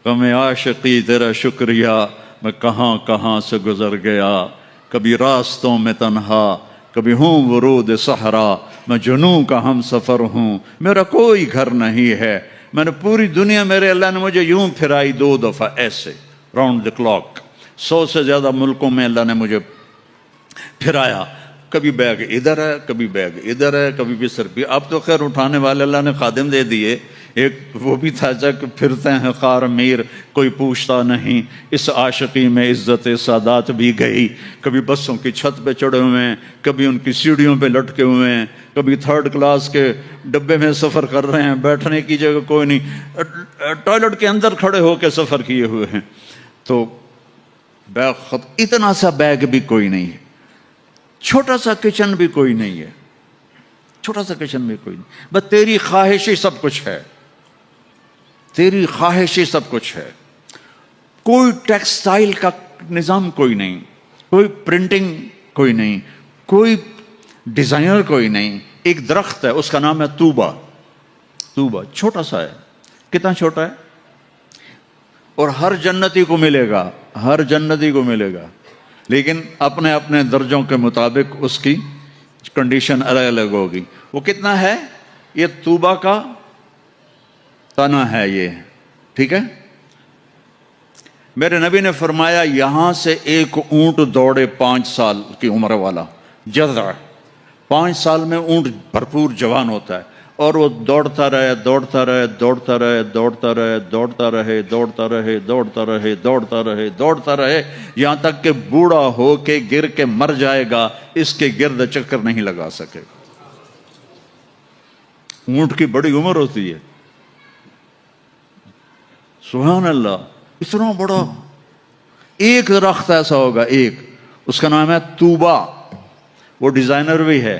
غم عاشقی تیرا شکریہ، میں کہاں کہاں سے گزر گیا، کبھی راستوں میں تنہا، کبھی ہوں ورود صحرا، میں جنوں کا ہم سفر ہوں، میرا کوئی گھر نہیں ہے، میں نے پوری دنیا، میرے اللہ نے مجھے یوں پھرائی 2 دفعہ ایسے راؤنڈ دی کلاک، 100 سے زیادہ ملکوں میں اللہ نے مجھے پھرایا، کبھی بیگ ادھر ہے کبھی بیگ ادھر ہے، کبھی بستر بھی، اب تو خیر اٹھانے والے اللہ نے خادم دے دیے، ایک وہ بھی تھا جب پھرتے ہیں خار میر کوئی پوچھتا نہیں، اس عاشقی میں عزت سادات بھی گئی۔ کبھی بسوں کی چھت پہ چڑھے ہوئے ہیں، کبھی ان کی سیڑھیوں پہ لٹکے ہوئے ہیں، کبھی تھرڈ کلاس کے ڈبے میں سفر کر رہے ہیں، بیٹھنے کی جگہ کوئی نہیں، ٹوائلٹ کے اندر کھڑے ہو کے سفر کیے ہوئے ہیں۔ تو بیگ اتنا سا بیگ بھی کوئی نہیں ہے، چھوٹا سا کچن بھی کوئی نہیں ہے، چھوٹا سا کچن بھی کوئی نہیں، بس تیری خواہش ہی سب کچھ ہے، تیری خواہش ہی سب کچھ ہے۔ کوئی ٹیکسٹائل کا نظام کوئی نہیں، کوئی پرنٹنگ کوئی نہیں، کوئی ڈیزائنر کوئی نہیں۔ ایک درخت ہے، اس کا نام ہے طوبہ۔ طوبہ چھوٹا سا ہے، کتنا چھوٹا ہے، اور ہر جنتی کو ملے گا، ہر جنتی کو ملے گا، لیکن اپنے اپنے درجوں کے مطابق اس کی کنڈیشن الگ الگ ہوگی۔ وہ کتنا ہے، یہ طوبہ کا تنا ہے یہ، ٹھیک ہے۔ میرے نبی نے فرمایا یہاں سے ایک اونٹ دوڑے 5 سال کی عمر والا، جذع 5 سال میں اونٹ بھرپور جوان ہوتا ہے، اور وہ دوڑتا رہے دوڑتا رہے دوڑتا رہے دوڑتا رہے دوڑتا رہے دوڑتا رہے دوڑتا رہے دوڑتا رہے دوڑتا رہے، یہاں تک کہ بوڑھا ہو کے گر کے مر جائے گا، اس کے گرد چکر نہیں لگا سکے گا۔ اونٹ کی بڑی عمر ہوتی ہے، سبحان اللہ، اتنا بڑا ایک درخت ایسا ہوگا، ایک، اس کا نام ہے طوبہ۔ وہ ڈیزائنر بھی ہے،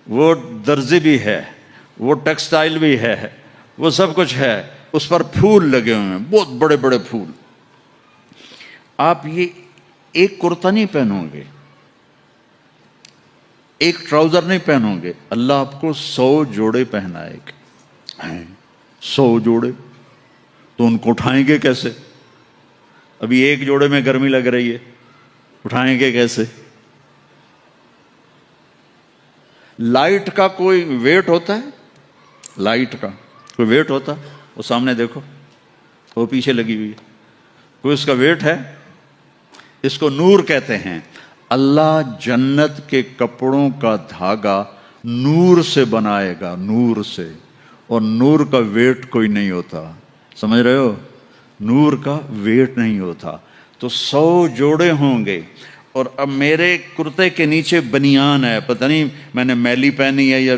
وہ درزی بھی ہے، وہ ٹیکسٹائل بھی ہے، وہ سب کچھ ہے، اس پر پھول لگے ہوئے ہیں، بہت بڑے بڑے پھول۔ آپ یہ ایک کرتا نہیں پہنو گے، ایک ٹراؤزر نہیں پہنو گے، اللہ آپ کو 100 جوڑے پہنائے گا، 100 جوڑے، تو ان کو اٹھائیں گے کیسے؟ ابھی ایک جوڑے میں گرمی لگ رہی ہے، اٹھائیں گے کیسے؟ لائٹ کا کوئی ویٹ ہوتا ہے؟ لائٹ کا کوئی ویٹ ہوتا ہے؟ وہ سامنے دیکھو، وہ پیچھے لگی ہوئی ہے، کوئی اس کا ویٹ ہے؟ اس کو نور کہتے ہیں۔ اللہ جنت کے کپڑوں کا دھاگا نور سے بنائے گا، نور سے، اور نور کا ویٹ کوئی نہیں ہوتا، سمجھ رہے ہو؟ نور کا ویٹ نہیں ہوتا۔ تو 100 جوڑے ہوں گے، اور اب میرے کرتے کے نیچے بنیان ہے، پتہ نہیں میں نے میلی پہنی ہے یا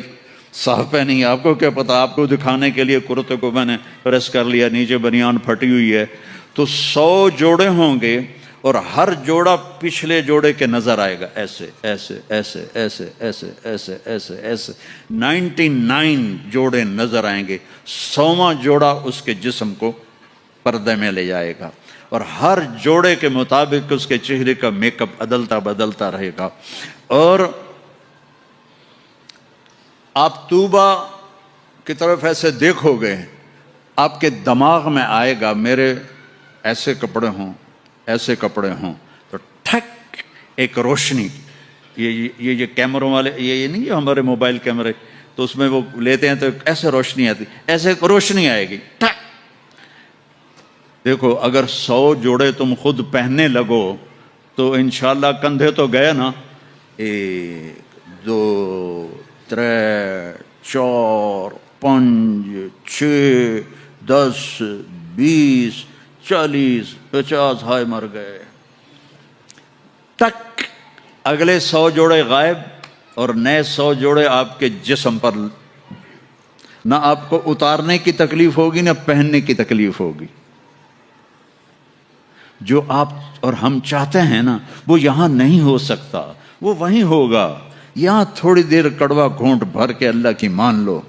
صاف پہنی ہے، آپ کو کیا پتا، آپ کو دکھانے کے لیے کرتے کو میں نے پریس کر لیا، نیچے بنیان پھٹی ہوئی ہے۔ تو 100 جوڑے ہوں گے، اور ہر جوڑا پچھلے جوڑے کے نظر آئے گا، ایسے ایسے ایسے ایسے ایسے ایسے ایسے ایسے 99 جوڑے نظر آئیں گے، 100واں جوڑا اس کے جسم کو پردے میں لے جائے گا، اور ہر جوڑے کے مطابق اس کے چہرے کا میک اپ بدلتا رہے گا۔ اور آپ طوبہ کی طرف ایسے دیکھو گے، آپ کے دماغ میں آئے گا میرے ایسے کپڑے ہوں، ایسے کپڑے ہوں، تو ٹھک ایک روشنی، یہ کیمروں والے، یہ نہیں ہے ہمارے موبائل کیمرے، تو اس میں وہ لیتے ہیں تو ایسے روشنی آتی، ایسے روشنی آئے گی، ٹھک۔ دیکھو اگر 100 جوڑے تم خود پہننے لگو تو انشاءاللہ کندھے تو گئے نا، 1 2 3 4 5 6 10 20 40 50 ہائے مر گئے، ٹک، اگلے 100 جوڑے غائب، اور نئے 100 جوڑے آپ کے جسم پر۔ نہ آپ کو اتارنے کی تکلیف ہوگی، نہ پہننے کی تکلیف ہوگی۔ جو آپ اور ہم چاہتے ہیں نا، وہ یہاں نہیں ہو سکتا، وہ وہیں ہوگا۔ یہاں تھوڑی دیر کڑوا گھونٹ بھر کے اللہ کی مان لو،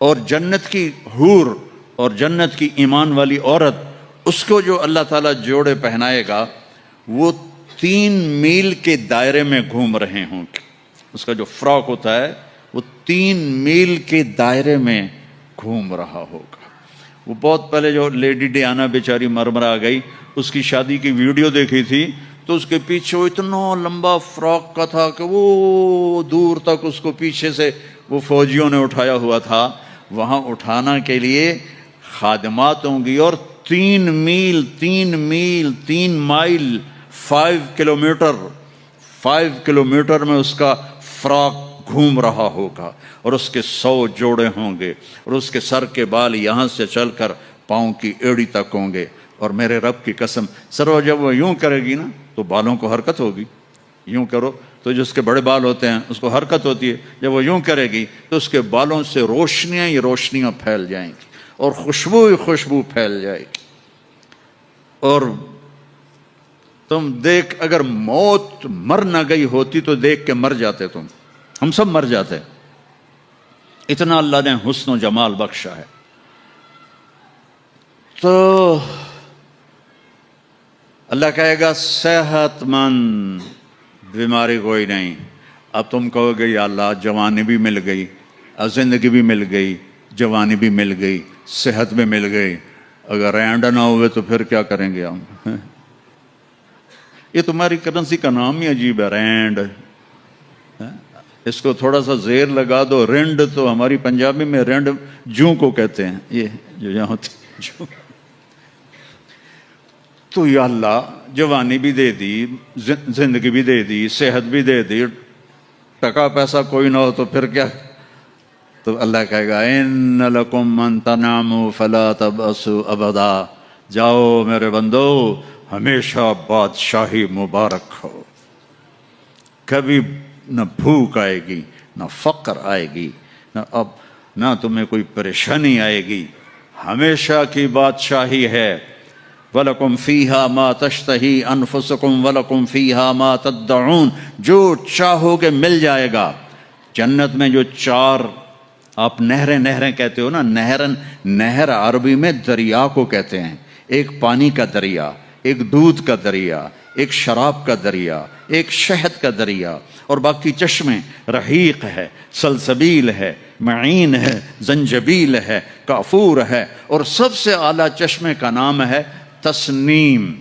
اور جنت کی حور اور جنت کی ایمان والی عورت، اس کو جو اللہ تعالیٰ جوڑے پہنائے گا، وہ 3 میل کے دائرے میں گھوم رہے ہوں گے۔ اس کا جو فراق ہوتا ہے وہ 3 میل کے دائرے میں گھوم رہا ہوگا۔ وہ بہت پہلے جو لیڈی ڈیانا بیچاری مرمرا گئی، اس کی شادی کی ویڈیو دیکھی تھی، تو اس کے پیچھے وہ اتنا لمبا فراق کا تھا کہ وہ دور تک اس کو پیچھے سے وہ فوجیوں نے اٹھایا ہوا تھا۔ وہاں اٹھانا کے لیے خادمات ہوں گی، اور 3 مائل 5 کلومیٹر میں اس کا فراق گھوم رہا ہوگا اور اس کے 100 جوڑے ہوں گے اور اس کے سر کے بال یہاں سے چل کر پاؤں کی ایڑی تک ہوں گے، اور میرے رب کی قسم سرو جب وہ یوں کرے گی نا تو بالوں کو حرکت ہوگی، یوں کرو تو جس کے بڑے بال ہوتے ہیں اس کو حرکت ہوتی ہے، جب وہ یوں کرے گی تو اس کے بالوں سے روشنیاں ہی روشنیاں پھیل جائیں گی اور خوشبو ہی خوشبو پھیل جائے گی۔ اور تم دیکھ، اگر موت مر نہ گئی ہوتی تو دیکھ کے مر جاتے تم، ہم سب مر جاتے، اتنا اللہ نے حسن و جمال بخشا ہے۔ تو اللہ کہے گا صحت مند، بیماری کوئی نہیں۔ اب تم کہو گے یا اللہ جوانی بھی مل گئی، زندگی بھی مل گئی، جوانی بھی مل گئی، صحت بھی مل گئی، اگر رینڈ نہ ہوئے تو پھر کیا کریں گے ہم؟ یہ تمہاری کرنسی کا نام ہی عجیب ہے، رینڈ۔ اس کو تھوڑا سا زیر لگا دو، رینڈ، تو ہماری پنجابی میں رینڈ جوں کو کہتے ہیں، یہ جو یہاں ہوتی جو۔ تو یا اللہ جوانی بھی دے دی، زندگی بھی دے دی، صحت بھی دے دی، ٹکا پیسہ کوئی نہ ہو تو پھر کیا؟ تو اللہ کہے گا ان لکم من تناموا فلا تبأسوا ابدا، جاؤ میرے بندو ہمیشہ بادشاہی مبارک ہو، کبھی نہ بھوک آئے گی، نہ فقر آئے گی، نہ تمہیں کوئی پریشانی آئے گی، ہمیشہ کی بادشاہی ہے۔ وَلَكُمْ فِيهَا مَا تَشْتَهِي أَنفُسُكُمْ وَلَكُمْ فِيهَا مَا تَدَّعُونَ، جو چاہو گے مل جائے گا۔ جنت میں جو 4 آپ نہریں کہتے ہو نا، نہر عربی میں دریا کو کہتے ہیں، ایک پانی کا دریا، ایک دودھ کا دریا، ایک شراب کا دریا، ایک شہد کا دریا، اور باقی چشمے رحیق ہے، سلسبیل ہے، معین ہے، زنجبیل ہے، کافور ہے، اور سب سے اعلیٰ چشمے کا نام ہے تسنیم۔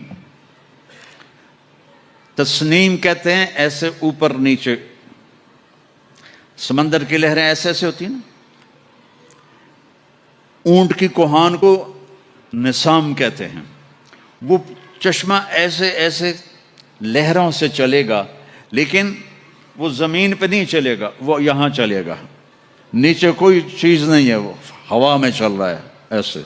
تسنیم کہتے ہیں ایسے اوپر نیچے، سمندر کی لہریں ایسے ایسے ہوتی ہیں نا، اونٹ کی کوہان کو نسام کہتے ہیں، وہ چشمہ ایسے ایسے لہروں سے چلے گا، لیکن وہ زمین پہ نہیں چلے گا، وہ یہاں چلے گا، نیچے کوئی چیز نہیں ہے، وہ ہوا میں چل رہا ہے، ایسے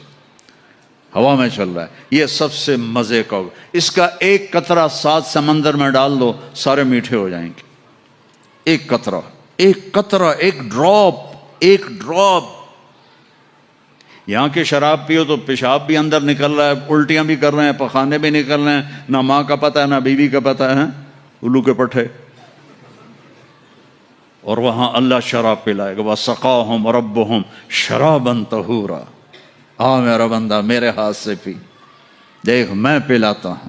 ہوا میں چل رہا ہے۔ یہ سب سے مزے کا، اس کا ایک قطرہ 7 سمندر میں ڈال دو سارے میٹھے ہو جائیں گے، ایک قطرہ، ایک ڈراپ۔ یہاں کی شراب پیو تو پیشاب بھی اندر نکل رہا ہے، الٹیاں بھی کر رہے ہیں، پخانے بھی نکل رہے ہیں، نہ ماں کا پتہ ہے نہ بیوی کا پتہ ہے، الو کے پٹھے۔ اور وہاں اللہ شراب پلائے گا، وَسَقَاهُمْ رَبُّهُمْ شَرَابًا طَهُورًا، آ میرا بندہ میرے ہاتھ سے پی، دیکھ میں پلاتا ہوں،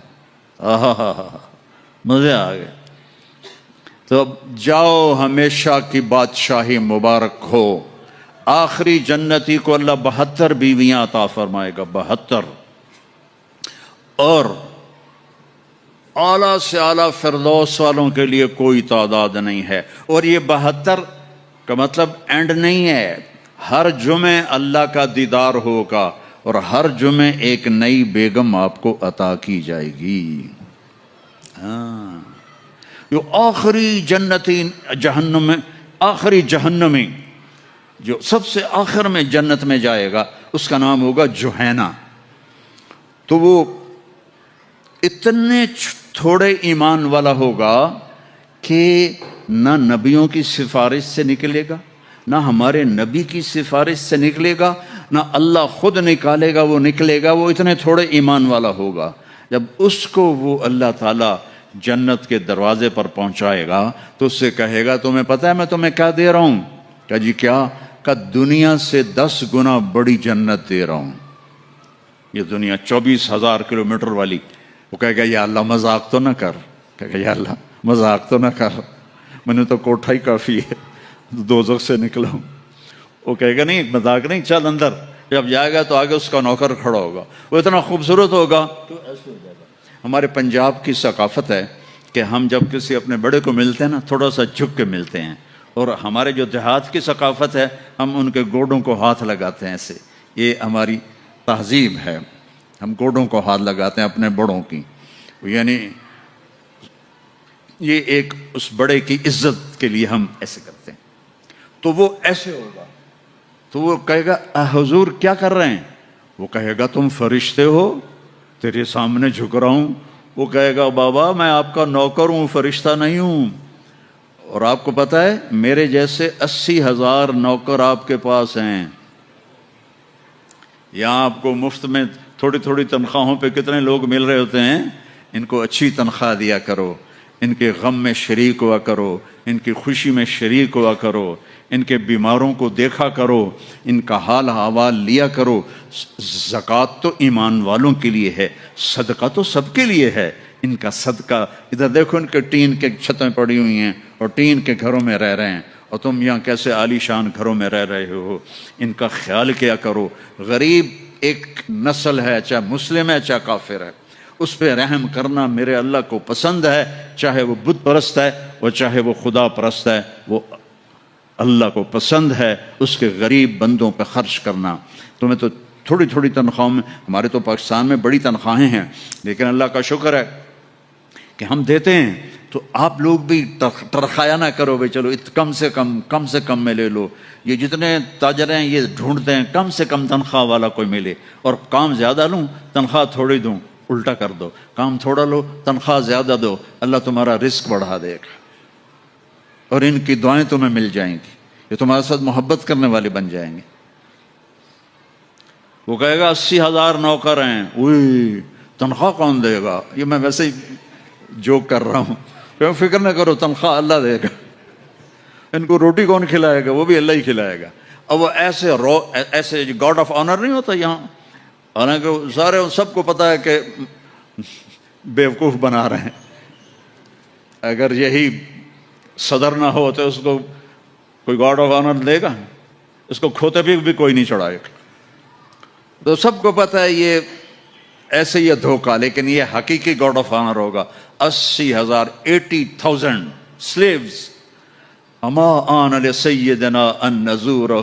مزے آ گئے۔ تو اب جاؤ ہمیشہ کی بادشاہی مبارک ہو۔ آخری جنتی کو اللہ 72 بیویاں عطا فرمائے گا، 72، اور اعلیٰ سے اعلیٰ فردوس والوں کے لیے کوئی تعداد نہیں ہے۔ اور یہ 72 کا مطلب اینڈ نہیں ہے، ہر جمعے اللہ کا دیدار ہوگا اور ہر جمعے ایک نئی بیگم آپ کو عطا کی جائے گی۔ جو آخری جنتی جہنم میں، آخری جہنمی جو سب سے آخر میں جنت میں جائے گا، اس کا نام ہوگا جوہینہ۔ تو وہ اتنے تھوڑے ایمان والا ہوگا کہ نہ نبیوں کی سفارش سے نکلے گا، نہ ہمارے نبی کی سفارش سے نکلے گا، نہ اللہ خود نکالے گا، وہ نکلے گا، وہ اتنے تھوڑے ایمان والا ہوگا۔ جب اس کو وہ اللہ تعالیٰ جنت کے دروازے پر پہنچائے گا تو اس سے کہے گا تمہیں پتہ ہے میں تمہیں کیا دے رہا ہوں؟ کہ جی کیا؟ کہ دنیا سے 10 گنا بڑی جنت دے رہا ہوں۔ یہ دنیا 24,000 کلومیٹر والی، وہ کہے گا یا اللہ مذاق تو نہ کر، کہے گا یا اللہ مذاق تو نہ کر، میں نے تو کوٹھا ہی کافی ہے، دوزخ سے نکلا ہوں۔ وہ کہے گا نہیں مذاق نہیں، چل اندر۔ جب جائے گا تو آگے اس کا نوکر کھڑا ہوگا، وہ اتنا خوبصورت ہوگا تو ایسے ہو جائے گا۔ ہمارے پنجاب کی ثقافت ہے کہ ہم جب کسی اپنے بڑے کو ملتے ہیں نا تھوڑا سا جھک کے ملتے ہیں، اور ہمارے جو دیہات کی ثقافت ہے ہم ان کے گوڈوں کو ہاتھ لگاتے ہیں ایسے، یہ ہماری تہذیب ہے، ہم گوڈوں کو ہاتھ لگاتے ہیں اپنے بڑوں کی، یعنی یہ ایک اس بڑے کی عزت کے لیے ہم ایسے کرتے ہیں۔ تو وہ ایسے ہوگا، تو وہ کہے گا حضور کیا کر رہے ہیں؟ وہ کہے گا تم فرشتے ہو، تیرے سامنے جھک رہا ہوں۔ وہ کہے گا بابا میں آپ کا نوکر ہوں، فرشتہ نہیں ہوں۔ اور آپ کو پتہ ہے میرے جیسے 80,000 نوکر آپ کے پاس ہیں۔ یہاں آپ کو مفت میں تھوڑی تھوڑی تنخواہوں پہ کتنے لوگ مل رہے ہوتے ہیں، ان کو اچھی تنخواہ دیا کرو، ان کے غم میں شریک ہوا کرو، ان کی خوشی میں شریک ہوا کرو، ان کے بیماروں کو دیکھا کرو، ان کا حال احوال لیا کرو۔ زکوٰۃ تو ایمان والوں کے لیے ہے، صدقہ تو سب کے لیے ہے۔ ان کا صدقہ، ادھر دیکھو ان کے ٹین کے چھتیں پڑی ہوئی ہیں اور ٹین کے گھروں میں رہ رہے ہیں، اور تم یہاں کیسے عالی شان گھروں میں رہ رہے ہو۔ ان کا خیال کیا کرو۔ غریب ایک نسل ہے، چاہے مسلم ہے چاہے کافر ہے، اس پہ رحم کرنا میرے اللہ کو پسند ہے، چاہے وہ بت پرست ہے اور چاہے وہ خدا پرست ہے، وہ اللہ کو پسند ہے اس کے غریب بندوں پہ خرچ کرنا۔ تمہیں تو تھوڑی تھوڑی تنخواہوں میں، ہمارے تو پاکستان میں بڑی تنخواہیں ہیں، لیکن اللہ کا شکر ہے کہ ہم دیتے ہیں، تو آپ لوگ بھی ترخایا نہ کرو بھائی چلو کم سے کم میں لے لو۔ یہ جتنے تاجر ہیں یہ ڈھونڈتے ہیں کم سے کم تنخواہ والا کوئی ملے، اور کام زیادہ لوں تنخواہ تھوڑی دوں، الٹا کر دو، کام تھوڑا لو تنخواہ زیادہ دو، اللہ تمہارا رزق بڑھا دے گا، اور ان کی دعائیں تمہیں مل جائیں گی، یہ تمہارے ساتھ محبت کرنے والے بن جائیں گے۔ وہ کہے گا 80,000 نوکر ہیں، اوئی تنخواہ کون دے گا؟ یہ میں ویسے ہی جوک کر رہا ہوں، فکر نہ کرو تنخواہ اللہ دے گا۔ ان کو روٹی کون کھلائے گا؟ وہ بھی اللہ ہی کھلائے گا۔ اب وہ ایسے گاڈ آف آنر نہیں ہوتا یہاں، حالانکہ سارے سب کو پتا ہے کہ بیوقوف بنا رہے ہیں۔ اگر یہی صدر نہ ہو تو اس کو کوئی گاڈ آف آنر دے گا؟ اس کو کھوتے بھی کوئی نہیں چڑھائے گا۔ تو سب کو پتا ہے یہ ایسے یہ دھوکہ، لیکن یہ حقیقی گاڈ آف آنر ہوگا۔ 80,000 80,000 slaves اما آن لسیدنا ان نزورہ،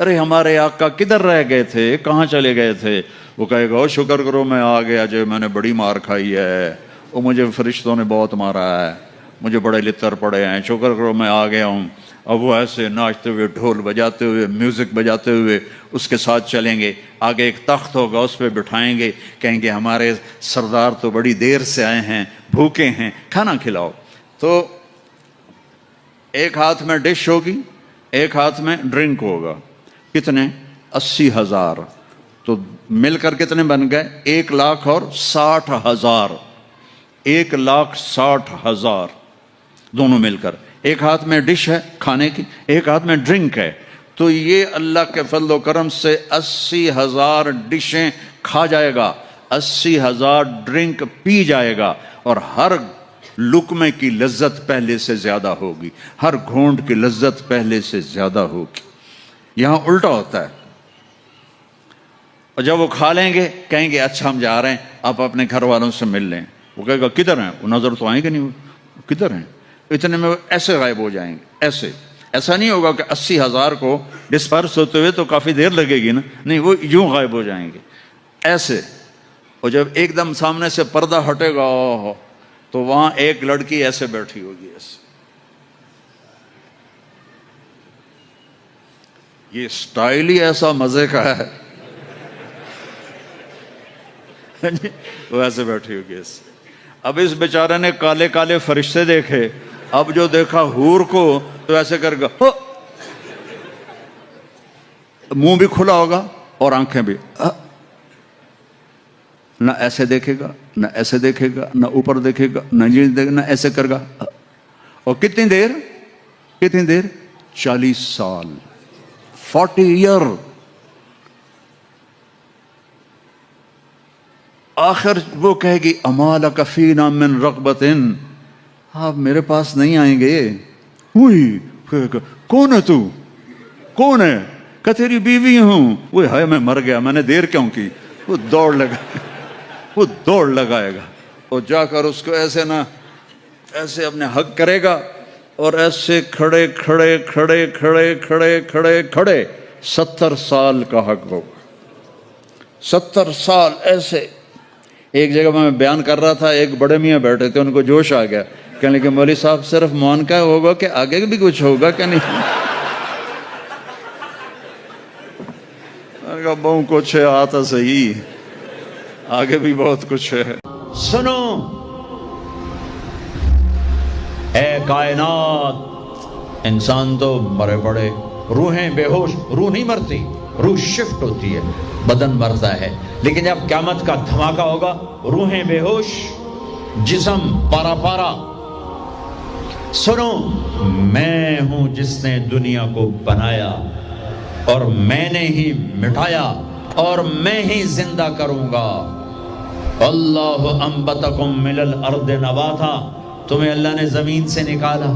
ارے ہمارے آقا کدھر رہ گئے تھے، کہاں چلے گئے تھے؟ وہ کہے گا شکر کرو میں آ گیا جو میں نے بڑی مار کھائی ہے، وہ مجھے فرشتوں نے بہت مارا ہے، مجھے بڑے لتر پڑے ہیں، شکر کرو میں آ گیا ہوں۔ اب وہ ایسے ناچتے ہوئے، ڈھول بجاتے ہوئے، میوزک بجاتے ہوئے اس کے ساتھ چلیں گے، آگے ایک تخت ہوگا اس پہ بٹھائیں گے، کہیں گے ہمارے سردار تو بڑی دیر سے آئے ہیں، بھوکے ہیں، کھانا کھلاؤ۔ تو ایک ہاتھ میں ڈش ہوگی، ایک ہاتھ میں ڈرنک ہوگا، کتنے؟ 80,000، تو مل کر کتنے بن گئے؟ 1,00,000 اور 60,000، 1,60,000 دونوں مل کر۔ ایک ہاتھ میں ڈش ہے کھانے کی، ایک ہاتھ میں ڈرنک ہے، تو یہ اللہ کے فضل و کرم سے 80,000 ڈشیں کھا جائے گا، 80,000 ڈرنک پی جائے گا، اور ہر لقمے کی لذت پہلے سے زیادہ ہوگی، ہر گھونٹ کی لذت پہلے سے زیادہ ہوگی۔ یہاں الٹا ہوتا ہے، اور جب وہ کھا لیں گے کہیں گے اچھا ہم جا رہے ہیں، آپ اپنے گھر والوں سے مل لیں۔ وہ کہے گا کدھر ہیں؟ وہ نظر تو آئیں گے نہیں، وہ کدھر ہیں؟ اتنے میں وہ ایسے غائب ہو جائیں گے، ایسا نہیں ہوگا کہ 80,000 کو ڈسپرس ہوتے ہوئے تو کافی دیر لگے گی نا، نہیں، وہ یوں غائب ہو جائیں گے ایسے۔ اور جب ایک دم سامنے سے پردہ ہٹے گا تو وہاں ایک لڑکی ایسے بیٹھی ہوگی، ایسے۔ یہ سٹائل ہی ایسا مزے کا ہے، وہ ایسے بیٹھی ہوگی ایسے۔ اب اس بیچارے نے کالے کالے فرشتے دیکھے، اب جو دیکھا حور کو تو ایسے کر گا، منہ بھی کھلا ہوگا اور آنکھیں بھی، نہ ایسے دیکھے گا، نہ ایسے دیکھے گا، نہ اوپر دیکھے گا، نہ نہ ایسے کر گا۔ اور کتنی دیر 40 سال، 40 ایئر۔ آخر وہ کہے گی اما لک فینا من رغبت، آپ میرے پاس نہیں آئیں گے؟ ہوئی کون ہے تو؟ کون ہے؟ کہ تیری بیوی ہوں۔ وہ ہے میں مر گیا، میں نے دیر کیوں کی؟ وہ دوڑ لگائے گا اور جا کر اس کو ایسے نہ ایسے اپنے حق کرے گا، اور ایسے کھڑے 70 سال کا حق ہوگا، 70 سال ایسے۔ ایک جگہ میں بیان کر رہا تھا، ایک بڑے میاں بیٹھے تھے، ان کو جوش آ گیا، کہنے لگے مولوی صاحب صرف مون کا ہوگا کہ آگے بھی کچھ ہوگا کہ نہیں؟ کہا بہت کچھ ہے، آتا صحیح، آگے بھی بہت کچھ ہے۔ سنو اے کائنات، انسان تو بڑے بڑے روحیں بے ہوش، روح نہیں مرتی، روح شفٹ ہوتی ہے، بدن مرتا ہے، لیکن جب قیامت کا دھماکہ ہوگا روحیں بے ہوش، جسم پارا پارا۔ سنو میں ہوں جس نے دنیا کو بنایا اور میں نے ہی مٹایا اور میں ہی زندہ کروں گا۔ اللہ انبتکم من الارض نباتا، تمہیں اللہ نے زمین سے نکالا،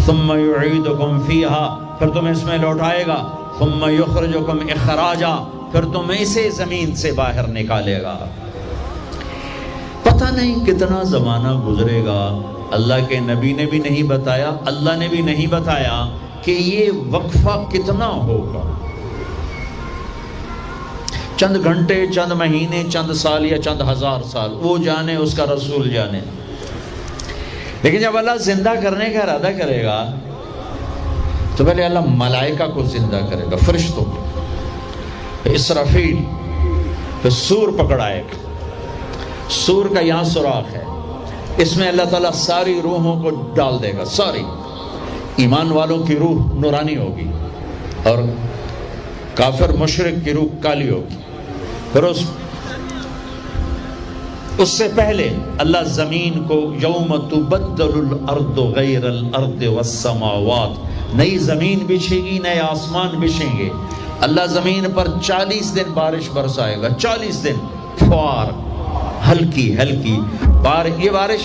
ثم یعیدکم فیہا، پھر تمہیں اس میں لوٹائے گا، ثم یخرجکم اخراجا، پھر تمہیں اسے زمین سے باہر نکالے گا۔ پتہ نہیں کتنا زمانہ گزرے گا، اللہ کے نبی نے بھی نہیں بتایا، اللہ نے بھی نہیں بتایا کہ یہ وقفہ کتنا ہوگا، چند گھنٹے، چند مہینے، چند سال یا چند ہزار سال، وہ جانے، اس کا رسول جانے۔ لیکن جب اللہ زندہ کرنے کا ارادہ کرے گا تو پہلے اللہ ملائکہ کو زندہ کرے گا، فرشتوں کو، اسرافیل، پھر سور پکڑائے گا۔ سور کا یہاں سوراخ ہے، اس میں اللہ تعالیٰ ساری روحوں کو ڈال دے گا، ساری۔ ایمان والوں کی روح نورانی ہوگی اور کافر مشرک کی روح کالی ہوگی۔ پھر اس سے پہلے اللہ زمین کو یوم تبدل الارض غیر الارض والسماوات، نئی زمین بچھے گی، نئے آسمان بچھیں گے۔ اللہ زمین پر 40 دن بارش برسائے گا، 40 دن فوار، ہلکی ہلکی یہ بارش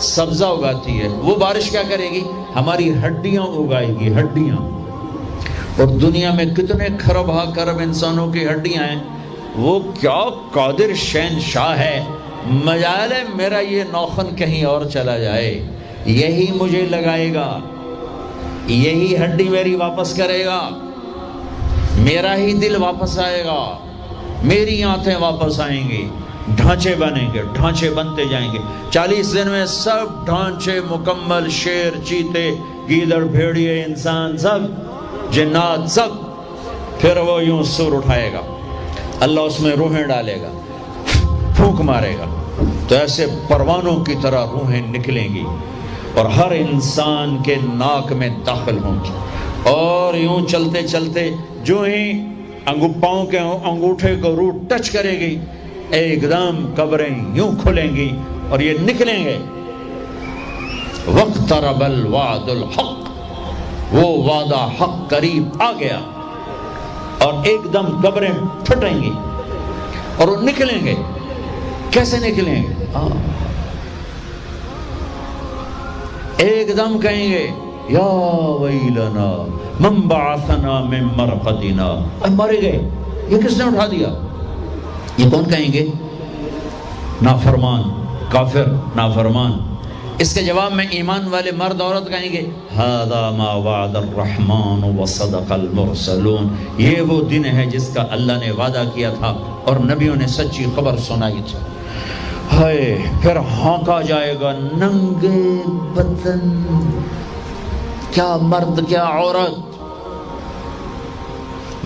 سبزہ اگاتی ہے، وہ بارش کیا کرے گی؟ ہماری ہڈیاں اگائے گی، ہڈیاں۔ اور دنیا میں کتنے کھرب ہا کرب انسانوں کی ہڈیاں ہیں، وہ کیا قادر شہنشاہ ہے، مجال ہے میرا یہ نوخن کہیں اور چلا جائے، یہی مجھے لگائے گا، یہی ہڈی میری واپس کرے گا، میرا ہی دل واپس آئے گا، میری آنتیں واپس آئیں گی، ڈھانچے بنیں گے، ڈھانچے بنتے جائیں گے۔ 40 دن میں سب ڈھانچے مکمل، شیر، چیتے، گیدڑ، بھیڑیے، انسان، سب جنات، سب۔ پھر وہ یوں سور اٹھائے گا، اللہ اس میں روحیں ڈالے گا، پھونک مارے گا، تو ایسے پروانوں کی طرح روحیں نکلیں گی اور ہر انسان کے ناک میں داخل ہوں گی، اور یوں چلتے چلتے جو ہی پاؤں کے انگوٹھے کو روح ٹچ کرے گی، ایک دم قبریں یوں کھلیں گی اور یہ نکلیں گے۔ وَاقْتَرَبَ الْوَعْدُ الْحَقِّ، وہ وعدہ حق قریب آ گیا، اور ایک دم قبریں پھٹیں گی اور وہ نکلیں گے۔ کیسے نکلیں گے؟ ایک دم کہیں گے یا ویلنا من بعثنا من مرقدنا، مر گئے، یہ کس نے اٹھا دیا؟ یہ کون کہیں گے؟ نافرمان، کافر، نافرمان۔ اس کے جواب میں ایمان والے مرد عورت کہیں گے ھذا ما وعد الرحمن وصدق المرسلون، یہ وہ دن ہے جس کا اللہ نے وعدہ کیا تھا اور نبیوں نے سچی خبر سنائی تھی۔ ہائے، پھر ہانکا جائے گا، ننگے بدن، کیا مرد کیا عورت،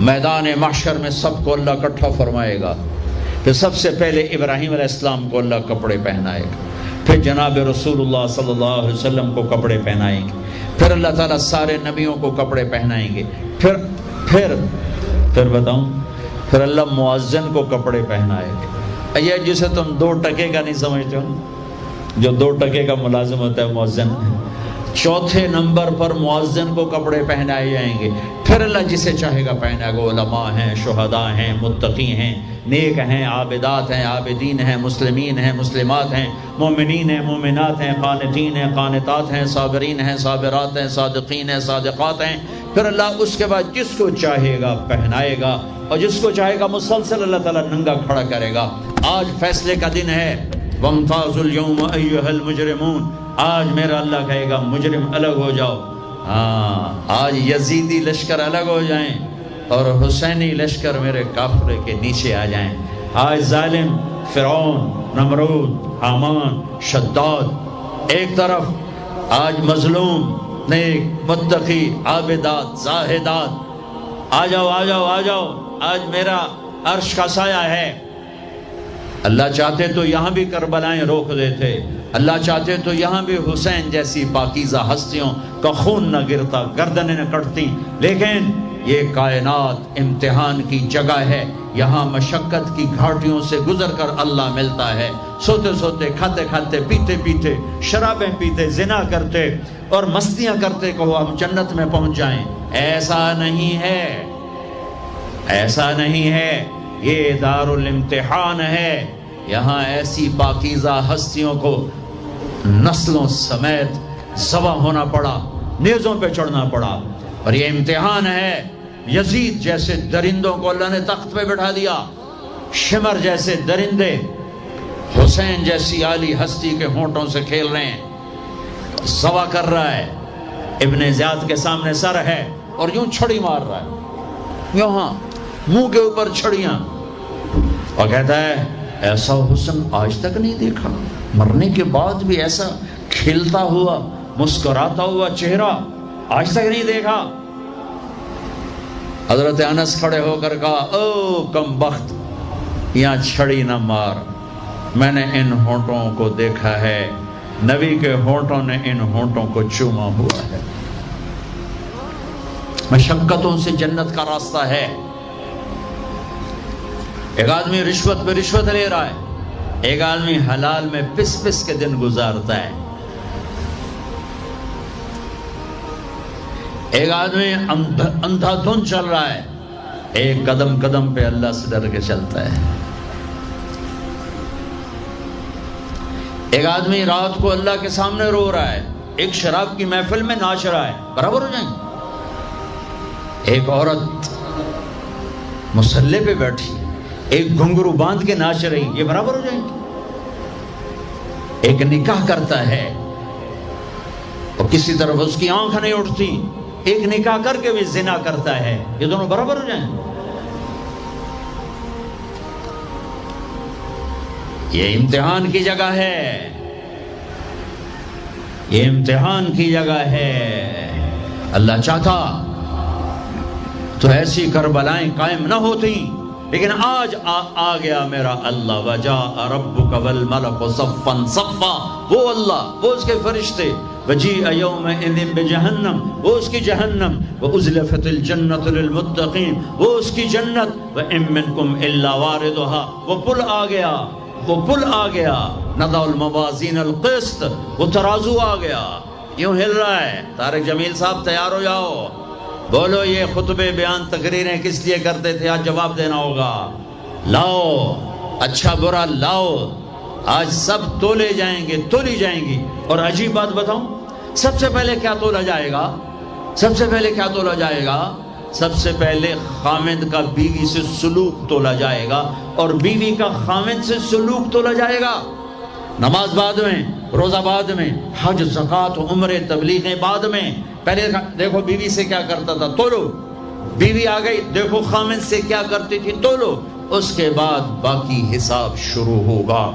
میدان محشر میں سب کو اللہ اکٹھا فرمائے گا۔ پھر سب سے پہلے ابراہیم علیہ السلام کو اللہ کپڑے پہنائے گا، پھر جناب رسول اللہ صلی اللہ علیہ وسلم کو کپڑے پہنائیں گے، پھر اللہ تعالیٰ سارے نبیوں کو کپڑے پہنائیں گے، پھر بتاؤں، پھر اللہ مؤذن کو کپڑے پہنائے گا۔ یہ جسے تم 2 ٹکے کا نہیں سمجھتے ہو، جو 2 ٹکے کا ملازم ہوتا ہے مؤذن، 4تھے نمبر پر مؤذن کو کپڑے پہنائے جائیں گے۔ پھر اللہ جسے چاہے گا پہنائے گا، علماء ہیں، شہداء ہیں، متقی ہیں، نیک ہیں، عابدات ہیں، عابدین ہیں، مسلمین ہیں، مسلمات ہیں، مومنین ہیں، مومنات ہیں، قانتین ہیں، قانتات ہیں، صابرین ہیں، صابرات ہیں، صادقین ہیں، صادقات ہیں۔ پھر اللہ اس کے بعد جس کو چاہے گا پہنائے گا، اور جس کو چاہے گا مسلسل اللہ تعالیٰ ننگا کھڑا کرے گا۔ آج فیصلے کا دن ہے، وَامْتَازُوا الْيَوْمَ أَيُّهَا الْمُجْرِمُونَ، آج میرا اللہ کہے گا مجرم الگ ہو جاؤ۔ آج یزیدی لشکر الگ ہو جائیں اور حسینی لشکر میرے کافرے کے نیچے آ جائیں۔ آج ظالم فرعون، نمرود، حامان، شداد ایک طرف، آج مظلوم، نیک، متقی، عابدات، زاہدات، آ جاؤ آ جاؤ آ جاؤ، آج میرا عرش کا سایہ ہے۔ اللہ چاہتے تو یہاں بھی کربلائیں روک دیتے، اللہ چاہتے تو یہاں بھی حسین جیسی پاکیزہ ہستیوں کا خون نہ گرتا، گردنیں نہ کٹتی، لیکن یہ کائنات امتحان کی جگہ ہے، یہاں مشقت کی گھاٹیوں سے گزر کر اللہ ملتا ہے۔ سوتے سوتے، کھاتے کھاتے، پیتے پیتے، شرابیں پیتے، زنا کرتے اور مستیاں کرتے کہو ہم جنت میں پہنچ جائیں، ایسا نہیں ہے، ایسا نہیں ہے، یہ دار الامتحان ہے۔ یہاں ایسی پاکیزہ ہستیوں کو نسلوں سمیت ذبح ہونا پڑا، نیزوں پہ چڑھنا پڑا، اور یہ امتحان ہے۔ یزید جیسے درندوں کو اللہ نے تخت پہ بٹھا دیا، شمر جیسے درندے حسین جیسی عالی ہستی کے ہونٹوں سے کھیل رہے ہیں، ذبح کر رہا ہے، ابن زیاد کے سامنے سر ہے اور یوں چھڑی مار رہا ہے، یہاں منہ کے اوپر چھڑیاں، اور کہتا ہے ایسا حسن آج تک نہیں دیکھا، مرنے کے بعد بھی ایسا کھلتا ہوا مسکراتا ہوا چہرہ آج تک نہیں دیکھا۔ حضرت انس کھڑے ہو کر کہا او کم بخت، یہاں چھڑی نہ مار، میں نے ان ہونٹوں کو دیکھا ہے، نبی کے ہونٹوں نے ان ہونٹوں کو چوما ہوا ہے۔ مشقتوں سے جنت کا راستہ ہے۔ ایک آدمی رشوت پہ رشوت لے رہا ہے، ایک آدمی حلال میں پس پس کے دن گزارتا ہے، ایک آدمی اندھا دھن چل رہا ہے، ایک قدم قدم پہ اللہ سے ڈر کے چلتا ہے، ایک آدمی رات کو اللہ کے سامنے رو رہا ہے، ایک شراب کی محفل میں ناچ رہا ہے، برابر ہو جائیں گے؟ ایک عورت مصلی پہ بیٹھی، ایک گھنگرو باندھ کے ناچ رہی، یہ برابر ہو جائیں گے؟ ایک نکاح کرتا ہے اور کسی طرف اس کی آنکھ نہیں اٹھتی، ایک نکاح کر کے بھی زنا کرتا ہے، یہ دونوں برابر ہو جائیں گے؟ یہ امتحان کی جگہ ہے، یہ امتحان کی جگہ ہے۔ اللہ چاہتا تو ایسی کربلائیں قائم نہ ہوتی، لیکن آج آ گیا میرا اللہ، وجاء ربک والملک صفا صفا، وہ اللہ، وہ اس کے فرشتے، وجیء یومئذ بجہنم، وہ اس کی جہنم، وازلفت الجنۃ للمتقین، وہ اس کی جنت، وان منکم الا واردها، وہ پل آ گیا، وہ پل آ گیا، نضع الموازین القسط، وہ ترازو آ گیا، یوں ہل رہا ہے۔ طارق جمیل صاحب تیار ہو جاؤ، بولو یہ خطبے بیان تقریریں کس لیے کرتے تھے، آج جواب دینا ہوگا، لاؤ اچھا برا لاؤ، آج سب تولے جائیں گے، تولی جائیں گی۔ اور عجیب بات بتاؤں، سب سے پہلے کیا تولا جائے گا؟ سب سے پہلے کیا تولا جائے گا؟ سب سے پہلے خامد کا بیوی سے سلوک تولا جائے گا، اور بیوی کا خامد سے سلوک تولا جائے گا۔ نماز بعد میں، روزہ بعد میں، حج زکوٰۃ عمرے تبلیغیں بعد میں، پہلے دیکھو بیوی سے کیا کرتا تھا، تولو، بیوی آ گئی، دیکھو خامد سے کیا کرتی تھی، تولو، اس کے بعد باقی حساب شروع ہوگا۔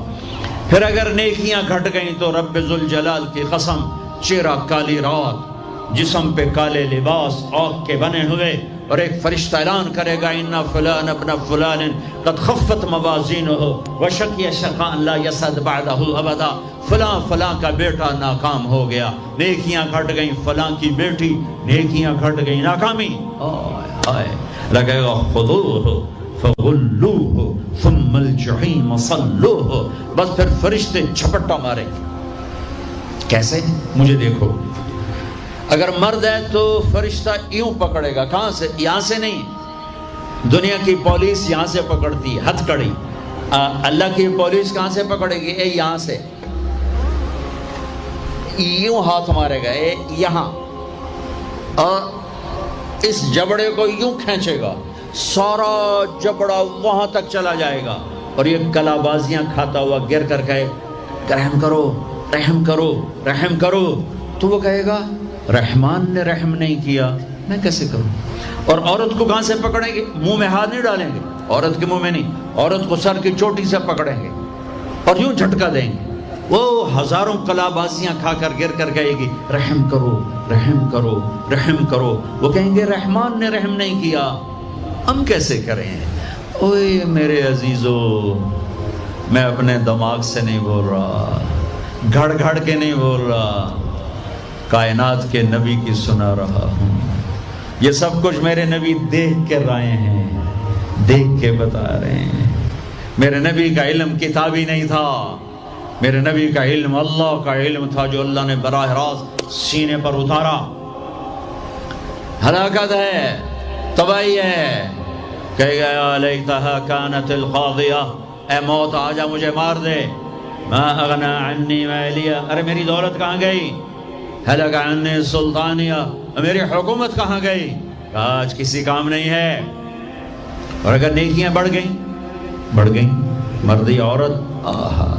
پھر اگر نیکیاں گھٹ گئیں تو رب ذوالجلال کی قسم، چہرہ کالی رات، جسم پہ کالے لباس آگ کے بنے ہوئے، اور ایک فرشتہ اعلان کرے گا ان فلان ابن فلان قد خفت موازینہ وشقی شقاء لا یسعد بعدہ ابدا، فلاں فلاں کا بیٹا ناکام ہو گیا، نیکیاں گھٹ گئیں، فلاں کی بیٹی نیکیاں گھٹ گئیں، ناکامی، لگے گا خذوہ فغلوہ ثم الجحیم صلوہ، بس پھر فرشتے جھپٹا ماریں گے۔ کیسے؟ مجھے دیکھو، اگر مرد ہے تو فرشتہ یوں پکڑے گا، کہاں سے؟ یہاں سے نہیں، دنیا کی پولیس یہاں سے پکڑتی ہے، ہتھ کڑی، اللہ کی پولیس کہاں سے پکڑے گی؟ اے یہاں سے، یوں ہاتھ مارے گا، اے یہاں، اور اس جبڑے کو یوں کھینچے گا، سارا جبڑا وہاں تک چلا جائے گا، اور یہ کلا بازیاں کھاتا ہوا گر کر کہے رحم کرو رحم کرو رحم کرو، تو وہ کہے گا رحمان نے رحم نہیں کیا، میں کیسے کروں؟ اور عورت کو کہاں سے پکڑیں گے؟ منہ میں ہاتھ نہیں ڈالیں گے، عورت کے منہ میں نہیں، عورت کو سر کی چوٹی سے پکڑیں گے اور یوں جھٹکا دیں گے، وہ ہزاروں کلا بازیاں کھا کر گر کر کہے گی رحم کرو رحم کرو رحم کرو، وہ کہیں گے رحمان نے رحم نہیں کیا، ہم کیسے کریں؟ اوے میرے عزیزو، میں اپنے دماغ سے نہیں بول رہا، گھڑ گھڑ کے نہیں بول رہا، کائنات کے نبی کی سنا رہا ہوں۔ یہ سب کچھ میرے نبی دیکھ کے رائے ہیں، دیکھ کے بتا رہے ہیں۔ میرے نبی کا علم کتابی نہیں تھا، میرے نبی کا علم اللہ کا علم تھا جو اللہ نے براہ راست سینے پر اتارا۔ ہلاکت ہے، تباہی ہے، کہے گا یا لیتہا کانت القاضیہ، اے موت آجا مجھے مار دے، ما اغنا عنی مالیہ، ارے میری دولت کہاں گئی، ہلک عنی سلطانیہ، میری حکومت کہاں گئی، آج کسی کام نہیں ہے۔ اور اگر نیکیاں بڑھ گئیں، مردی عورت، آہا،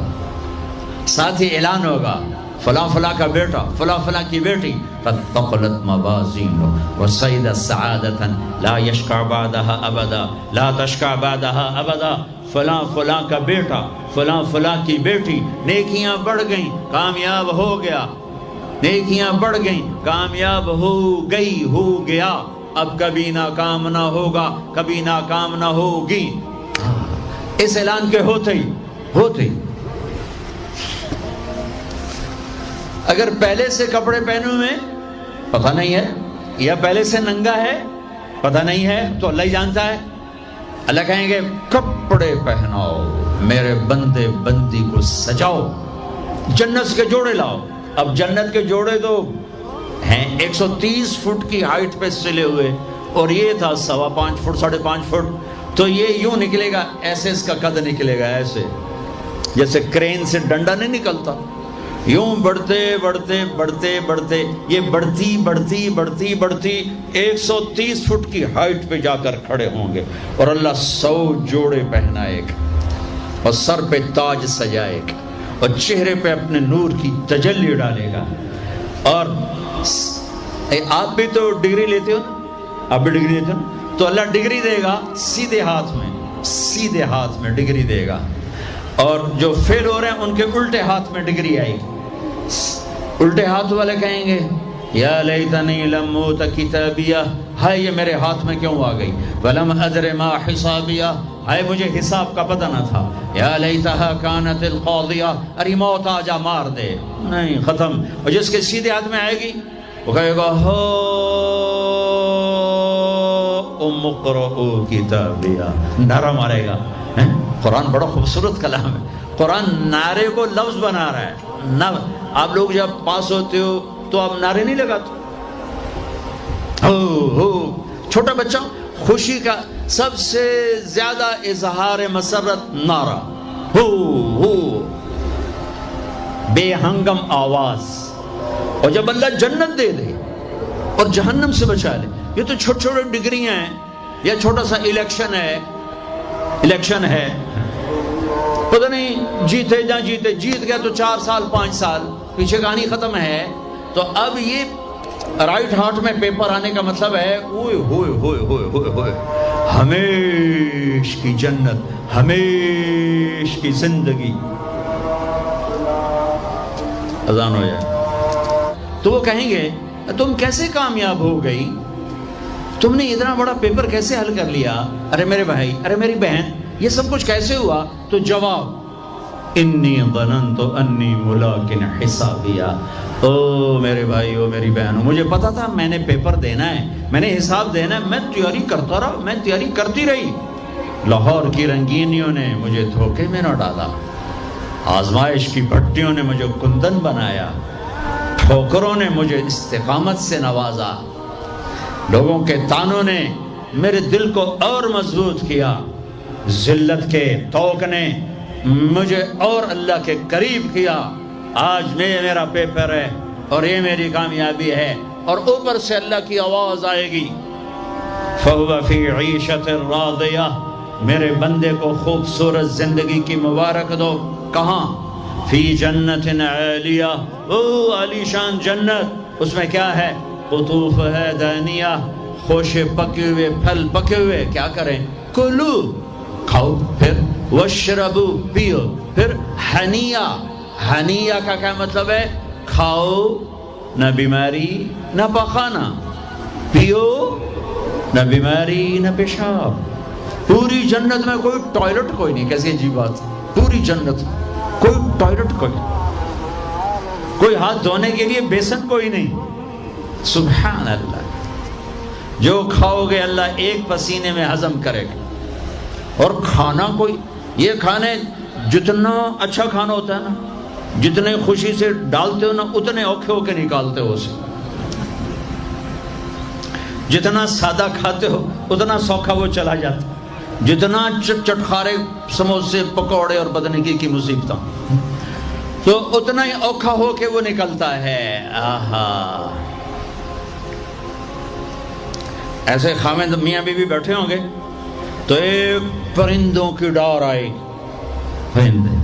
ساتھ ہی اعلان ہوگا فلاں فلاں کا بیٹا، فلاں فلاں کی بیٹی، قد ثقلت موازینہ وصعد سعادۃ لا یشقى بعدها ابدا، لا تشقى بعدها ابدا، فلاں فلاں کا بیٹا، فلاں فلاں کی بیٹی، نیکیاں بڑھ گئیں، کامیاب ہو گیا، نیکیاں بڑھ گئیں، کامیاب ہو گیا، اب کبھی ناکام نہ ہوگا، کبھی ناکام نہ ہوگی۔ اس اعلان کے ہوتے ہی اگر پہلے سے کپڑے پہنے ہوئے پتہ نہیں ہے، یا پہلے سے ننگا ہے پتہ نہیں ہے، تو اللہ ہی جانتا ہے۔ اللہ کہیں گے کپڑے پہناؤ، میرے بندے بندی کو سجاؤ، جنت کے جوڑے لاؤ۔ اب جنت کے جوڑے تو ہیں 130 فٹ کی ہائٹ پہ سلے ہوئے، اور یہ تھا 5.25 فٹ 5.5 فٹ، تو یہ یوں نکلے گا، ایسے اس کا قد نکلے گا، ایسے جیسے کرین سے ڈنڈا نہیں نکلتا، یوں بڑھتے بڑھتے بڑھتے بڑھتے یہ بڑھتی 130 فٹ کی ہائٹ پہ جا کر کھڑے ہوں گے، اور اللہ 100 جوڑے پہنائے گا، اور سر پہ تاج سجائے گا، اور چہرے پہ اپنے نور کی تجلی ڈالے گا۔ اور آپ بھی تو ڈگری لیتے ہو نا، آپ بھی ڈگری لیتے ہو نا، تو اللہ ڈگری دے گا سیدھے ہاتھ میں ڈگری دے گا، اور جو فیل ہو رہے ہیں ان کے الٹے ہاتھ میں ڈگری آئے گی۔ الٹے ہاتھ والے کہیں گے یا لیتنی لم اوت کتابیہ، ہائے یہ میرے ہاتھ میں کیوں آ گئی، ولم ادر ما حسابیہ، ہائے مجھے حساب کا پتہ نہ تھا، یا لیتہا کانت القاضیہ، ارے موت آجا مار دے، نہیں ختم۔ اور جس کے سیدھے ہاتھ میں آئے گی وہ کہے گا ہو ام اقرؤ کتابیہ، نعرہ مارے گا۔ قرآن بڑا خوبصورت کلام ہے، قرآن نعرے کو لفظ بنا رہا ہے۔ آپ لوگ جب پاس ہوتے ہو تو آپ نعرے نہیں لگاتے، ہو چھوٹا بچہ خوشی کا سب سے زیادہ اظہار مسرت نعرہ، ہو بے ہنگم آواز۔ اور جب اللہ جنت دے دے اور جہنم سے بچا لے، یہ تو چھوٹے چھوٹے ڈگریاں ہیں، یا چھوٹا سا الیکشن ہے، پتہ نہیں جیتے جا جیتے، جیت گیا تو 4 سال 5 سال، پیچھے کہانی ختم ہے۔ تو اب یہ رائٹ ہارٹ میں پیپر آنے کا مطلب ہے اوئے ہوئے ہوئے ہوئے ہوئے ہوئے، ہمیش کی جنت، ہمیش کی زندگی۔ اذان ہو جائے تو وہ کہیں گے تم کیسے کامیاب ہو گئی، تم نے اتنا بڑا پیپر کیسے حل کر لیا، ارے میرے بھائی، ارے میری بہن، یہ سب کچھ کیسے ہوا؟ تو جواب انی ظننت انی ملاق حسابیہ، او میرے بھائی، او میری بہن، مجھے پتا تھا میں نے پیپر دینا ہے، میں نے حساب دینا ہے، میں تیاری کرتا رہا، میں تیاری کرتی رہی۔ لاہور کی رنگینیوں نے مجھے دھوکے میں نہ ڈالا، آزمائش کی بھٹیوں نے مجھے کندن بنایا، ٹھوکروں نے مجھے استقامت سے نوازا، لوگوں کے تانوں نے میرے دل کو اور مضبوط کیا، ذلت کے توق نے مجھے اور اللہ کے قریب کیا۔ آج میرا پیپر ہے اور یہ میری کامیابی ہے، اور اوپر سے اللہ کی آواز آئے گی فَهُوَ فِي عِيشَةٍ رَاضِيَةٍ، میرے بندے کو خوبصورت زندگی کی مبارک دو۔ کہاں؟ فی جنت عالیہ، او عالی شان جنت، اس میں کیا ہے؟ قطوف ہے دانیہ، خوشے پکے ہوئے، پھل پکے ہوئے، کیا کریں؟ کلو، کھاؤ، پھر وشربو، پیو، پھر ہنیہ۔ ہنیہ کا کیا مطلب ہے؟ کھاؤ، نہ بیماری نہ پخانا، پیو، نہ بیماری نہ پیشاب، پوری جنت میں کوئی ٹوائلٹ کوئی نہیں. کیسی عجیب بات, پوری جنت کوئی ٹوائلٹ کوئی نہیں, کوئی ہاتھ دھونے کے لیے بیسن کوئی نہیں. سبحان اللہ. جو کھاؤ گے اللہ ایک پسینے میں ہضم کرے گا. اور کھانا کوئی, یہ کھانے جتنا اچھا کھانا ہوتا ہے نا, جتنے خوشی سے ڈالتے ہو نا اتنے اوکھے ہو کے نکالتے ہو اسے. جتنا سادہ کھاتے ہو اتنا سوکھا وہ چلا جاتا. جتنا چٹخارے سموسے پکوڑے اور بدنگی کی مصیبتیں تو اتنا ہی اوکھا ہو کے وہ نکلتا ہے. آہا. ایسے خامد میاں بیوی بیٹھے ہوں گے تو ایک پرندوں کی ڈار آئی. پرندے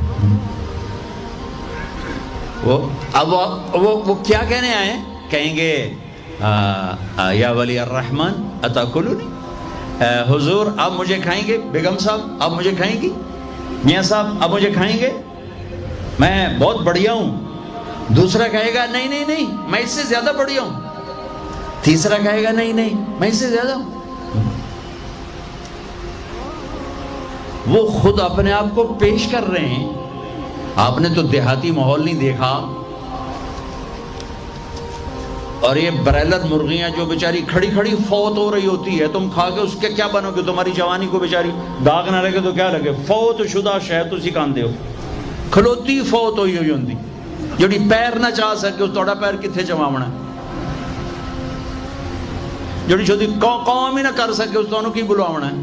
وہ کیا کہنے آئے ہیں؟ کہیں گے یا ولی الرحمن اتاکلونی, حضور آپ مجھے کھائیں گے؟ بیگم صاحب آپ مجھے کھائیں گی؟ میاں صاحب آپ مجھے کھائیں گے؟ میں بہت بڑھیا ہوں. دوسرا کہے گا نہیں نہیں نہیں میں اس سے زیادہ بڑھیا ہوں. تیسرا کہے گا نہیں نہیں میں اس سے زیادہ ہوں. وہ خود اپنے آپ کو پیش کر رہے ہیں. آپ نے تو دیہاتی ماحول نہیں دیکھا. اور یہ برائلر مرغیاں جو بیچاری کھڑی کھڑی فوت ہو رہی ہوتی ہے, تم کھا کے اس کے کیا بنو گے؟ تمہاری جوانی کو بیچاری داغ نہ لگے تو کیا لگے؟ فوت شدہ شہد تسی کھاندے ہو. کھلوتی فوت ہوئی ہوئی ہوندی جڑی پیر نہ چاہ سکے, اس توڑا پیر کتھے چماونا ہے؟ جڑی شدی قوم ہی نہ کر سکے اس تو کی بلواونا ہے؟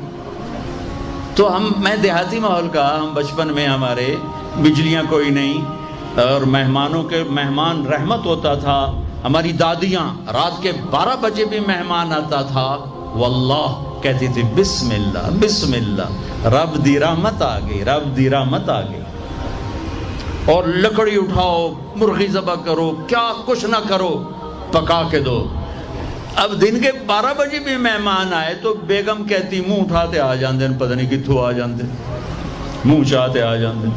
تو میں دیہاتی ماحول کا, ہم بچپن میں ہمارے بجلیاں کوئی نہیں اور مہمانوں کے مہمان رحمت ہوتا تھا. ہماری دادیاں رات کے 12 بجے بھی مہمان آتا تھا واللہ کہتی تھی بسم اللہ بسم اللہ, رب دی رحمت آ گئی, رب دی رحمت آ گئی. اور لکڑی اٹھاؤ, مرغی ذبح کرو, کیا کچھ نہ کرو, پکا کے دو. اب دن کے 12 بجے بھی مہمان آئے تو بیگم کہتی منہ اٹھاتے آ جاندے, پتہ نہیں کتھوں آ جاندے, منہ چاہتے آ جاندے.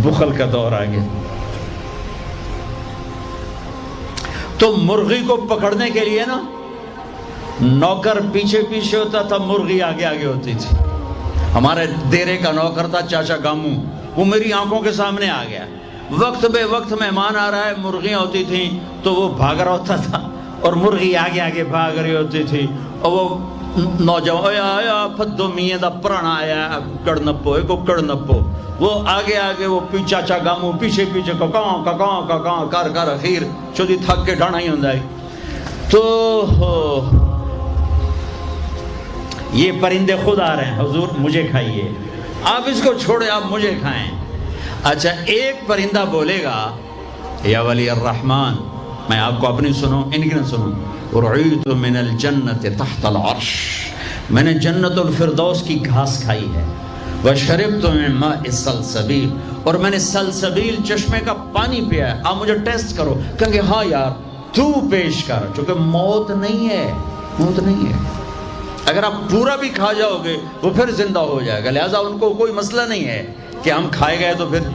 بخل کا دور آ گیا. تو مرغی کو پکڑنے کے لیے نا نوکر پیچھے پیچھے ہوتا تھا, مرغی آگے آگے ہوتی تھی. ہمارے دیرے کا نوکر تھا چاچا گاموں, وہ میری آنکھوں کے سامنے آ گیا. وقت بے وقت مہمان آ رہا ہے, مرغیاں ہوتی تھیں تو وہ بھاگ رہا ہوتا تھا اور مرغی آگے آگے بھاگ رہی ہوتی تھی. اور وہ نوجوان آیا پھدو میاں دا پرانا آیا کڑ نپو ایک کڑ نپو, وہ آگے آگے وہ چاچا گاموں پیچھے پیچھے ککاں ککاں ککاں کر کر اخیر چودی تھک کے ڈھانا ہی ہوں ہے. تو یہ پرندے خود آ رہے ہیں, حضور مجھے کھائیے, آپ اس کو چھوڑے آپ مجھے کھائیں. اچھا ایک پرندہ بولے گا یا ولی الرحمن, میں آپ کو اپنی سنوں ان کی نہ سنوں. رعیت من الجنت تحت العرش, میں نے جنت الفردوس کی گھاس کھائی ہے. وشربت من ماء السلسبیل, اور میں نے سلسبیل چشمے کا پانی پیا ہے. آپ مجھے ٹیسٹ کرو. کہیں گے ہاں یار تو پیش کر, چونکہ موت نہیں ہے, موت نہیں ہے. اگر آپ پورا بھی کھا جاؤ گے وہ پھر زندہ ہو جائے گا. لہٰذا ان کو کوئی مسئلہ نہیں ہے کہ ہم کھائے گئے تو پھر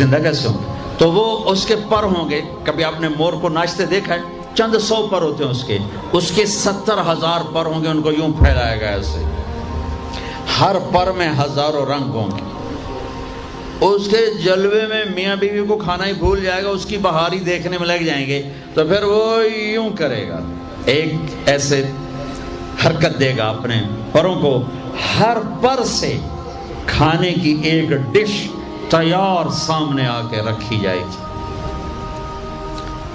زندہ کیسے ہوں گے. تو وہ اس کے پر ہوں گے. کبھی آپ نے مور کو ناچتے دیکھا ہے؟ چند 100 پر ہوتے ہیں اس کے 70,000 پر ہوں گے. ان کو یوں پھیلایا گیا ایسے, ہر پر میں ہزاروں رنگ ہوں گے. اس کے جلوے میں میاں بیوی کو کھانا ہی بھول جائے گا, اس کی بہاری دیکھنے میں لگ جائیں گے. تو پھر وہ یوں کرے گا, ایک ایسے حرکت دے گا اپنے پروں کو, ہر پر سے کھانے کی ایک ڈش تیار سامنے آ کے رکھی جائے گی.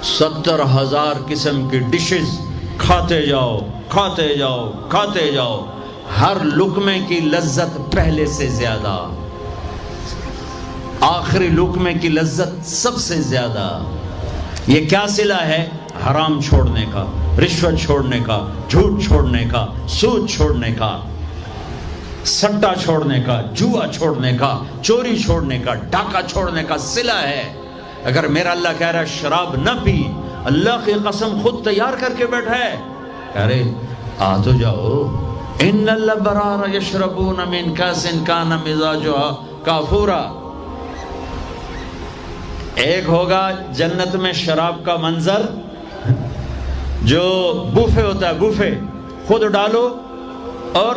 70,000 قسم کی ڈشز, کھاتے جاؤ کھاتے جاؤ کھاتے جاؤ. ہر لقمے کی لذت پہلے سے زیادہ, آخری لقمے کی لذت سب سے زیادہ. یہ کیا صلہ ہے؟ حرام چھوڑنے کا, رشوت چھوڑنے کا, جھوٹ چھوڑنے کا, سود چھوڑنے کا, سٹا چھوڑنے کا, جوا چھوڑنے کا, چوری چھوڑنے کا, ڈاکہ چھوڑنے کا صلہ ہے. اگر میرا اللہ کہہ رہا ہے شراب نہ پی, اللہ کی قسم خود تیار کر کے بیٹھا ہے, کہہ رہے آ تو جاؤ. ان الابرار یشربون من کاس کان مزاجها کافورا. ایک ہوگا جنت میں شراب کا منظر جو بوفے ہوتا ہے, بوفے خود ڈالو اور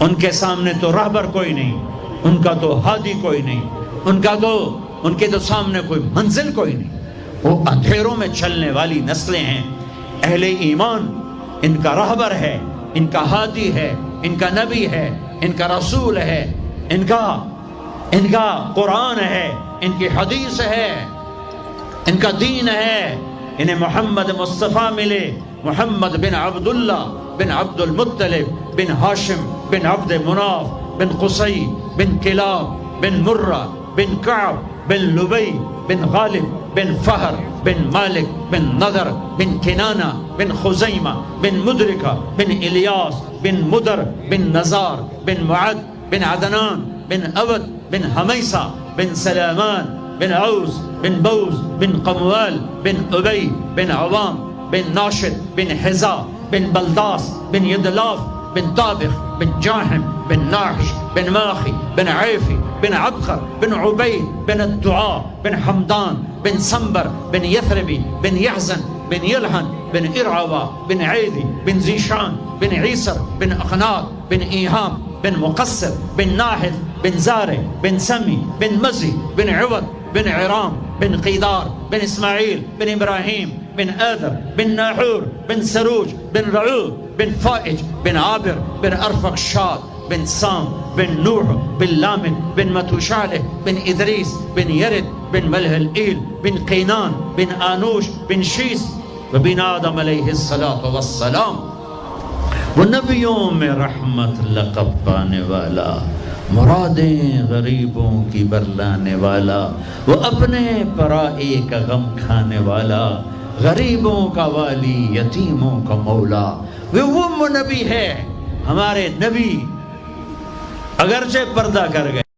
ان کے سامنے تو رہبر کوئی نہیں، ان کا تو ہادی کوئی نہیں، ان کے تو سامنے کوئی منزل کوئی نہیں، وہ اندھیروں میں چلنے والی نسلیں ہیں۔ اہل ایمان ان کا رہبر ہے، ان کا ہادی ہے، ان کا نبی ہے، ان کا رسول ہے، ان کا قرآن ہے، ان کی حدیث ہے، ان کا دین ہے۔ انہیں محمد مصطفیٰ ملے، محمد بن عبداللہ بن عبد المطلب بن ہاشم بن عبد مناف بن قصی بن کلاب بن مرہ بن کعب بن لبی بن غالب بن فہر بن مالک بن نضر بن کنانہ بن خزیمہ بن مدرکہ بن الیاس بن مدر بن نزار بن معد بن عدنان بن عبد بن حمیسہ بن سلامان بن عوز بن بوز بن قموال بن ابی بن عوام بن ناشد بن حزا بن بلداس بن یدلاف بن طابخ بن جاحم بن ناحش بن ماخي بن عيفي بن عبخر بن عبيد بن الدعاء بن حمدان بن سنبر بن يثربي بن يحزن بن يلحن بن إرعوى بن عيدي بن زيشان بن عيسر بن أخناق بن إيهام بن مقصر بن ناحث بن زارع بن سمي بن مزي بن عوض بن عرام بن قيدار بن إسماعيل بن إبراهيم بن آذر بن ناحور بن سروج بن رعوب بن فائج بن عابر بن أرفقشاد بن سام بن نوح بن لامن بن متوشالح بن إدريس بن يرد بن ملهلئيل بن قينان بن آنوش بن شيس وبن آدم علیہ الصلاة والسلام۔ وہ نبیوں میں رحمت لقب پانے والا، مرادیں غریبوں کی برلانے والا، وہ اپنے پرائے کا غم کھانے والا، غریبوں کا والی، یتیموں کا مولا، وہ نبی ہے۔ ہمارے نبی اگرچہ پردہ کر گئے